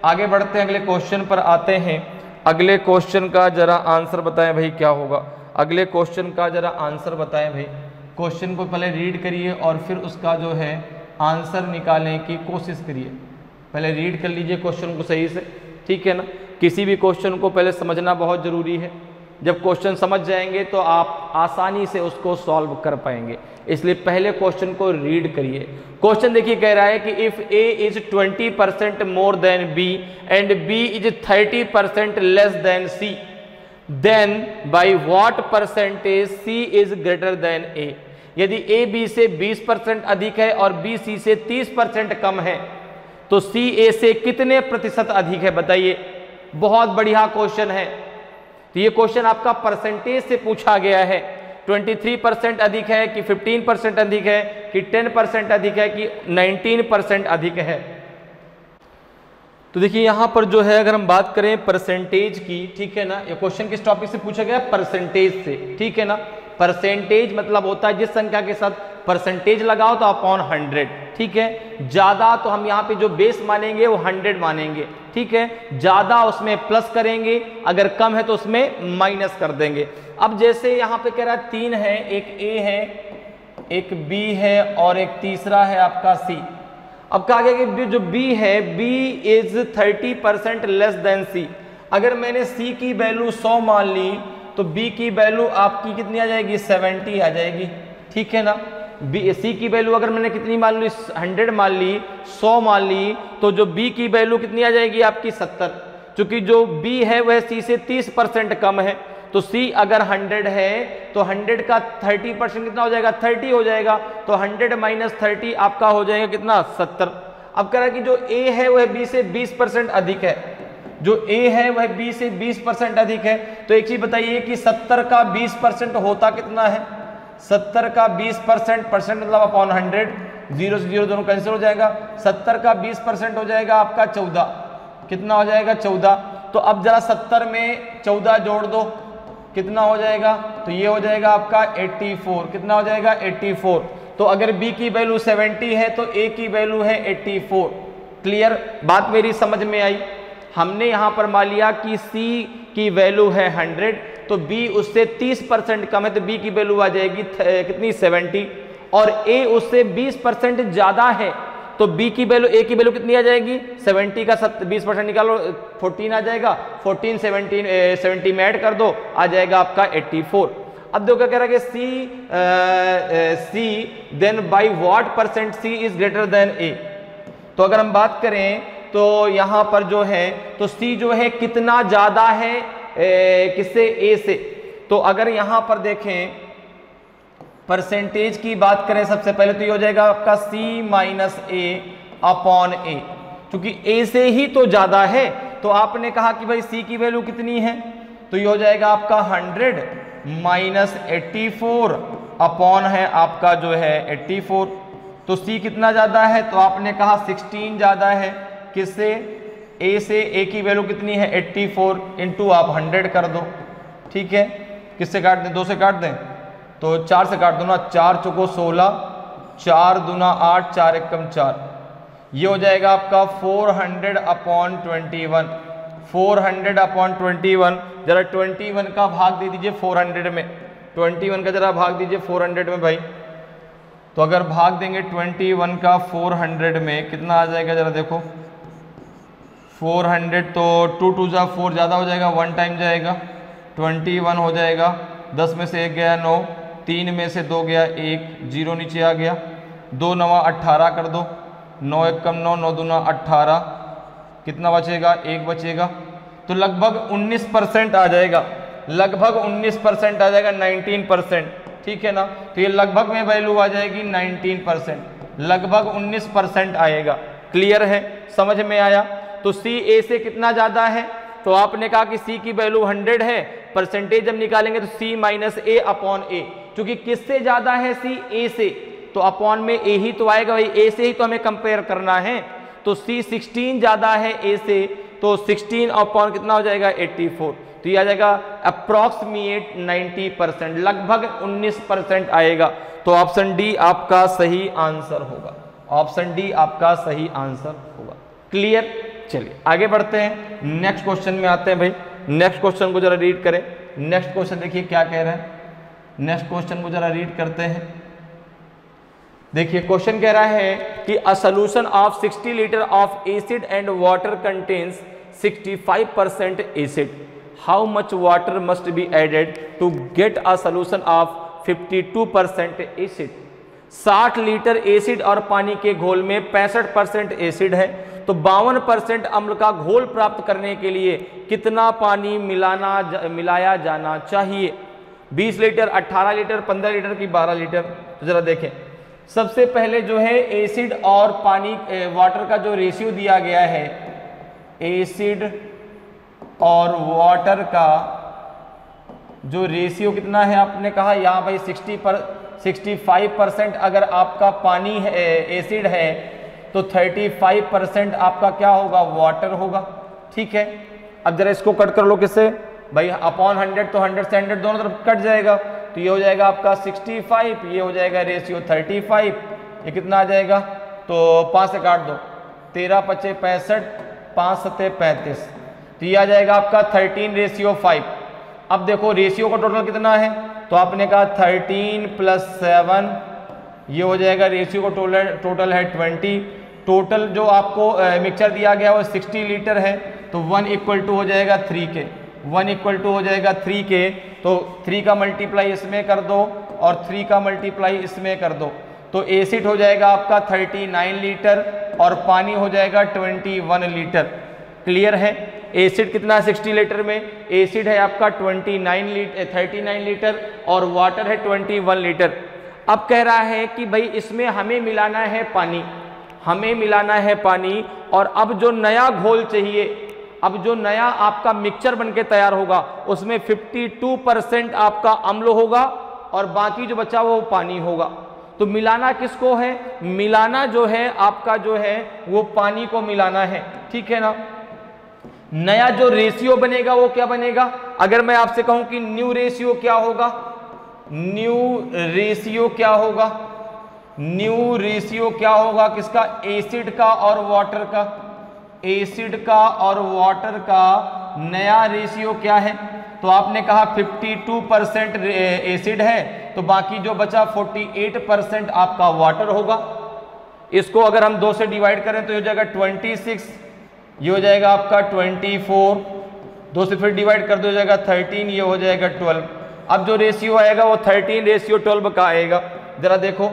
आगे बढ़ते हैं, अगले क्वेश्चन पर आते हैं। अगले क्वेश्चन का जरा आंसर बताएं भाई क्या होगा। अगले क्वेश्चन का जरा आंसर बताएं भाई। क्वेश्चन को पहले रीड करिए और फिर उसका जो है आंसर निकालने की कोशिश करिए। पहले रीड कर लीजिए क्वेश्चन को सही से, ठीक है ना। किसी भी क्वेश्चन को पहले समझना बहुत ज़रूरी है। जब क्वेश्चन समझ जाएंगे तो आप आसानी से उसको सॉल्व कर पाएंगे। इसलिए पहले क्वेश्चन को रीड करिए। क्वेश्चन देखिए कह रहा है कि if a is 20% more than b and b is 30% less than c, then by what percentage c is greater than a. यदि ए बी से 20% अधिक है और बी सी से 30% कम है तो सी ए से कितने प्रतिशत अधिक है बताइए। बहुत बढ़िया क्वेश्चन है। तो ये क्वेश्चन आपका परसेंटेज से पूछा गया है। 23% अधिक है कि 15% अधिक है कि 10% अधिक है कि 19% अधिक है। तो देखिए यहां पर जो है अगर हम बात करें परसेंटेज की, ठीक है ना। ये क्वेश्चन किस टॉपिक से पूछा गया, परसेंटेज से, ठीक है ना। परसेंटेज मतलब होता है जिस संख्या के साथ परसेंटेज लगाओ तो अपॉन 100, ठीक है। ज्यादा तो हम यहाँ पे जो बेस मानेंगे वो 100 मानेंगे, ठीक है। ज्यादा उसमें प्लस करेंगे, अगर कम है तो उसमें माइनस कर देंगे। अब जैसे यहाँ पे कह रहा है 3 है, एक ए है, एक बी है और एक तीसरा है आपका सी। अब कहा गया कि जो बी है, बी इज 30% लेस देन सी। अगर मैंने सी की वैल्यू 100 मान ली तो बी की वैल्यू आपकी कितनी आ जाएगी 70 आ जाएगी, ठीक है ना। बी सी की वैल्यू अगर मैंने कितनी मान ली 100 मान ली, 100 मान ली, तो जो बी की वैल्यू कितनी आ जाएगी आपकी 70। क्योंकि जो बी है वह सी से 30% कम है। तो सी अगर 100 है तो 100 का 30% कितना हो जाएगा 30 हो जाएगा। तो 100 माइनस 30 आपका हो जाएगा कितना 70। अब कह रहा है कि जो ए है वह बी से 20% अधिक है। जो ए है वह बी से 20% अधिक है। तो एक चीज बताइए कि 70 का 20% होता कितना है। 70 का 20% मतलब अपॉन 100, 0 से 0 दोनों कैंसिल हो जाएगा। 70 का 20% हो जाएगा आपका 14। कितना हो जाएगा 14। तो अब जरा 70 में 14 जोड़ दो, कितना हो जाएगा। तो ये हो जाएगा आपका 84। कितना हो जाएगा 84। तो अगर बी की वैल्यू 70 है तो ए की वैल्यू है 84। क्लियर, बात मेरी समझ में आई। हमने यहां पर मान लिया कि सी की वैल्यू है 100 तो बी उससे 30% कम है तो बी की वैल्यू आ जाएगी कितनी 70। और ए उससे 20% ज्यादा है तो बी की वैल्यू ए की वैल्यू कितनी आ जाएगी 70 का 20% निकालो 14 आ जाएगा। 14 70 में ऐड कर दो, आ जाएगा आपका 84। अब देखो क्या कह रहा है कि c then by what percent c is greater than a. तो अगर हम बात करें तो यहां पर जो है तो सी जो है कितना ज्यादा है किससे ए से। तो अगर यहां पर देखें परसेंटेज की बात करें सबसे पहले तो ये हो जाएगा आपका सी माइनस ए अपॉन ए। क्योंकि ए से ही तो ज्यादा है तो आपने कहा कि भाई सी की वैल्यू कितनी है तो ये हो जाएगा आपका 100 माइनस 84 अपॉन है आपका जो है 84। तो सी कितना ज्यादा है तो आपने कहा 16 ज्यादा है किससे ए से। ए की वैल्यू कितनी है 84 इंटू आप 100 कर दो, ठीक है। किससे काट दें 2 से काट दें तो 4 से काट दो ना। 4 चौको 16, 4 दूना 8, 4 एकम 4। ये हो जाएगा आपका 400 अपॉन 21। 400 अपॉन 21 जरा 21 का भाग दे दीजिए 400 में। 21 का जरा भाग दीजिए 400 में भाई। तो अगर भाग देंगे 21 का 400 में कितना आ जाएगा जरा देखो 400। तो 2 2 जा 4 ज़्यादा हो जाएगा, 1 टाइम जाएगा। 21 हो जाएगा, 10 में से 1 गया 9, 3 में से 2 गया 1, 0 नीचे आ गया, 2 9 18 कर दो, 9 1 कम 9, 9 दूना 18, कितना बचेगा 1 बचेगा, तो लगभग 19% आ जाएगा, लगभग 19% आ जाएगा, 19%, ठीक है ना। तो ये लगभग में वैल्यू आ जाएगी 19%, लगभग 19% आएगा। क्लियर है, समझ में आया। तो सी ए से कितना ज़्यादा है, तो आपने कहा कि सी की वैल्यू 100 है, परसेंटेज जब निकालेंगे तो सी माइनस ए अपॉन ए, क्योंकि किससे ज़्यादा है सी ए से, तो अपॉन में ए ही तो आएगा, भाई ए से ही तो हमें कंपेयर करना है। तो सी 16 ज़्यादा है ए से, तो 16 अपॉन कितना हो जाएगा 84, तो ये आ जाएगा अप्रॉक्सीमेट 90%, लगभग 19% आएगा। तो ऑप्शन डी आपका सही आंसर होगा, ऑप्शन डी आपका सही आंसर होगा। क्लियर, चलिए आगे बढ़ते हैं, नेक्स्ट क्वेश्चन में आते हैं। भाई नेक्स्ट क्वेश्चन को जरा रीड करें। नेक्स्ट क्वेश्चन देखिए क्या कह रहे हैं, नेक्स्ट क्वेश्चन को जरा रीड करते हैं। देखिए क्वेश्चन कह रहा है कि a solution of 60 litre of acid and water contains 65% acid, how much water must be added to get a solution of 52% acid. 60 litre acid और पानी के घोल में 65% एसिड है, तो 52% अम्ल का घोल प्राप्त करने के लिए कितना पानी मिलाया जाना चाहिए। 20 लीटर, 18 लीटर, 15 लीटर की 12 लीटर। तो जरा देखें, सबसे पहले जो है एसिड और पानी वाटर का जो रेशियो दिया गया है, एसिड और वाटर का जो रेशियो कितना है, आपने कहा यहाँ भाई 65% अगर आपका पानी है, एसिड है, तो 35% आपका क्या होगा, वाटर होगा। ठीक है, अब जरा इसको कट कर लो, किससे भाई, अपॉन 100, तो 100 से 100 दोनों तरफ कट जाएगा, तो ये हो जाएगा आपका 65, ये हो जाएगा रेशियो 35, ये कितना आ जाएगा, तो 5 से काट दो, 13 5 65, 5 7 35, तो ये आ जाएगा आपका 13:5। अब देखो रेशियो का टोटल कितना है, तो आपने कहा 13 + 7, ये हो जाएगा रेशियो का टोटल है 20। टोटल जो आपको मिक्सचर दिया गया वो 60 लीटर है, तो 1 = हो जाएगा 3 के, 1 = हो जाएगा 3 के, तो 3 का मल्टीप्लाई इसमें कर दो और 3 का मल्टीप्लाई इसमें कर दो, तो एसिड हो जाएगा आपका 39 लीटर और पानी हो जाएगा 21 लीटर। क्लियर है, एसिड कितना है 60 लीटर में, एसिड है आपका 39 लीटर और वाटर है 21 लीटर। अब कह रहा है कि भाई इसमें हमें मिलाना है पानी, हमें मिलाना है पानी, और अब जो नया घोल चाहिए, अब जो नया आपका मिक्सचर बनके तैयार होगा उसमें 52% आपका अम्ल होगा और बाकी जो बचा वो पानी होगा। तो मिलाना किसको है, मिलाना जो है आपका जो है वो पानी को मिलाना है। ठीक है ना, नया जो रेशियो बनेगा वो क्या बनेगा, अगर मैं आपसे कहूं कि न्यू रेशियो क्या होगा, न्यू रेशियो क्या होगा, न्यू रेशियो क्या होगा किसका, एसिड का और वाटर का, एसिड का और वाटर का नया रेशियो क्या है, तो आपने कहा 52% एसिड है, तो बाकी जो बचा 48% आपका वाटर होगा। इसको अगर हम 2 से डिवाइड करें तो ये हो जाएगा 26, ये हो जाएगा आपका 24, 2 से फिर डिवाइड कर दो, हो जाएगा 13, ये हो जाएगा 12। अब जो रेशियो आएगा वो 13:12 का आएगा। जरा देखो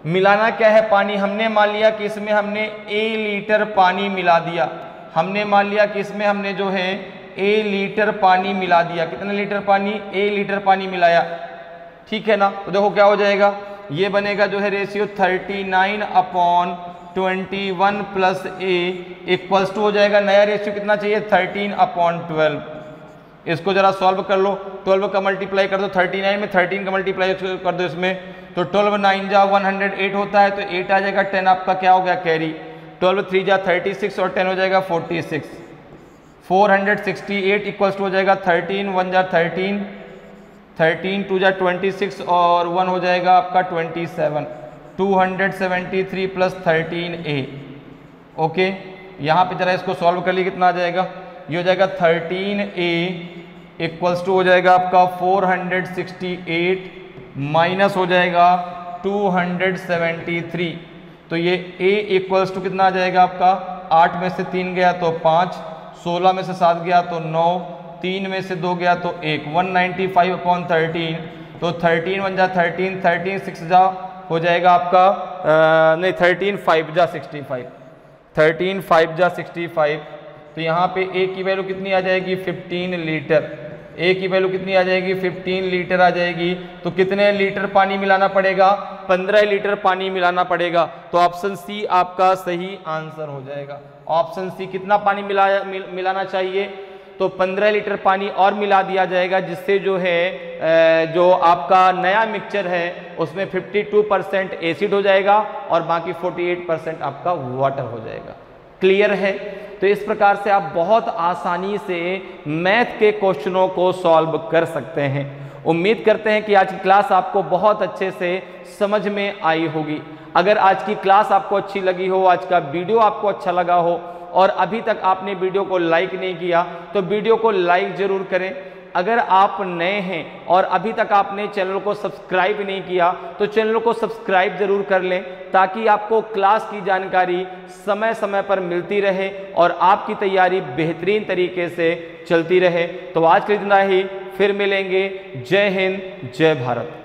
मिलाना क्या है, पानी। हमने मान लिया कि इसमें हमने A लीटर पानी मिला दिया, हमने मान लिया कि इसमें हमने जो है A लीटर पानी मिला दिया। कितने लीटर पानी, A लीटर पानी मिलाया। ठीक है ना, तो देखो क्या हो जाएगा, ये बनेगा जो है रेशियो 39/21 + A = हो जाएगा, नया रेशियो कितना चाहिए 13/12। इसको जरा सॉल्व कर लो, 12 का मल्टीप्लाई कर दो 39 में, 13 का मल्टीप्लाई कर दो इसमें, तो 12 9 जा 108 होता है, तो 8 आ जाएगा, 10 आपका क्या हो गया कैरी, 12 3 जा 36 और 10 हो जाएगा 46, 468 = हो जाएगा 13 1 जा 13, 13 2 जा 26 और 1 हो जाएगा आपका 27, 273 + 13A। ओके, यहाँ पे जरा इसको सॉल्व कर लिए, कितना आ जाएगा, ये हो जाएगा 13A = हो जाएगा आपका 468 माइनस हो जाएगा 273, तो ये A = कितना आ जाएगा आपका, 8 में से 3 गया तो 5, 16 में से 7 गया तो 9, 3 में से 2 गया तो 1, 195/13, तो 13 1 जा 13, 13 6 जा हो जाएगा आपका नहीं 13 5 जा 65, 13 5 जा 65। तो यहाँ पे ए की वैल्यू कितनी आ जाएगी 15 लीटर, ए की वैल्यू कितनी आ जाएगी 15 लीटर आ जाएगी। तो कितने लीटर पानी मिलाना पड़ेगा 15 लीटर पानी मिलाना पड़ेगा। तो ऑप्शन सी आपका सही आंसर हो जाएगा। ऑप्शन सी कितना पानी मिलाना चाहिए तो 15 लीटर पानी और मिला दिया जाएगा, जिससे जो है जो आपका नया मिक्सचर है उसमें 52% एसिड हो जाएगा और बाकी 48% आपका वाटर हो जाएगा। क्लियर है? तो इस प्रकार से आप बहुत आसानी से मैथ के क्वेश्चनों को सॉल्व कर सकते हैं। उम्मीद करते हैं कि आज की क्लास आपको बहुत अच्छे से समझ में आई होगी। अगर आज की क्लास आपको अच्छी लगी हो, आज का वीडियो आपको अच्छा लगा हो और अभी तक आपने वीडियो को लाइक नहीं किया तो वीडियो को लाइक जरूर करें। अगर आप नए हैं और अभी तक आपने चैनल को सब्सक्राइब नहीं किया तो चैनल को सब्सक्राइब जरूर कर लें, ताकि आपको क्लास की जानकारी समय समय पर मिलती रहे और आपकी तैयारी बेहतरीन तरीके से चलती रहे। तो आज के लिए इतना ही, फिर मिलेंगे। जय हिंद, जय भारत।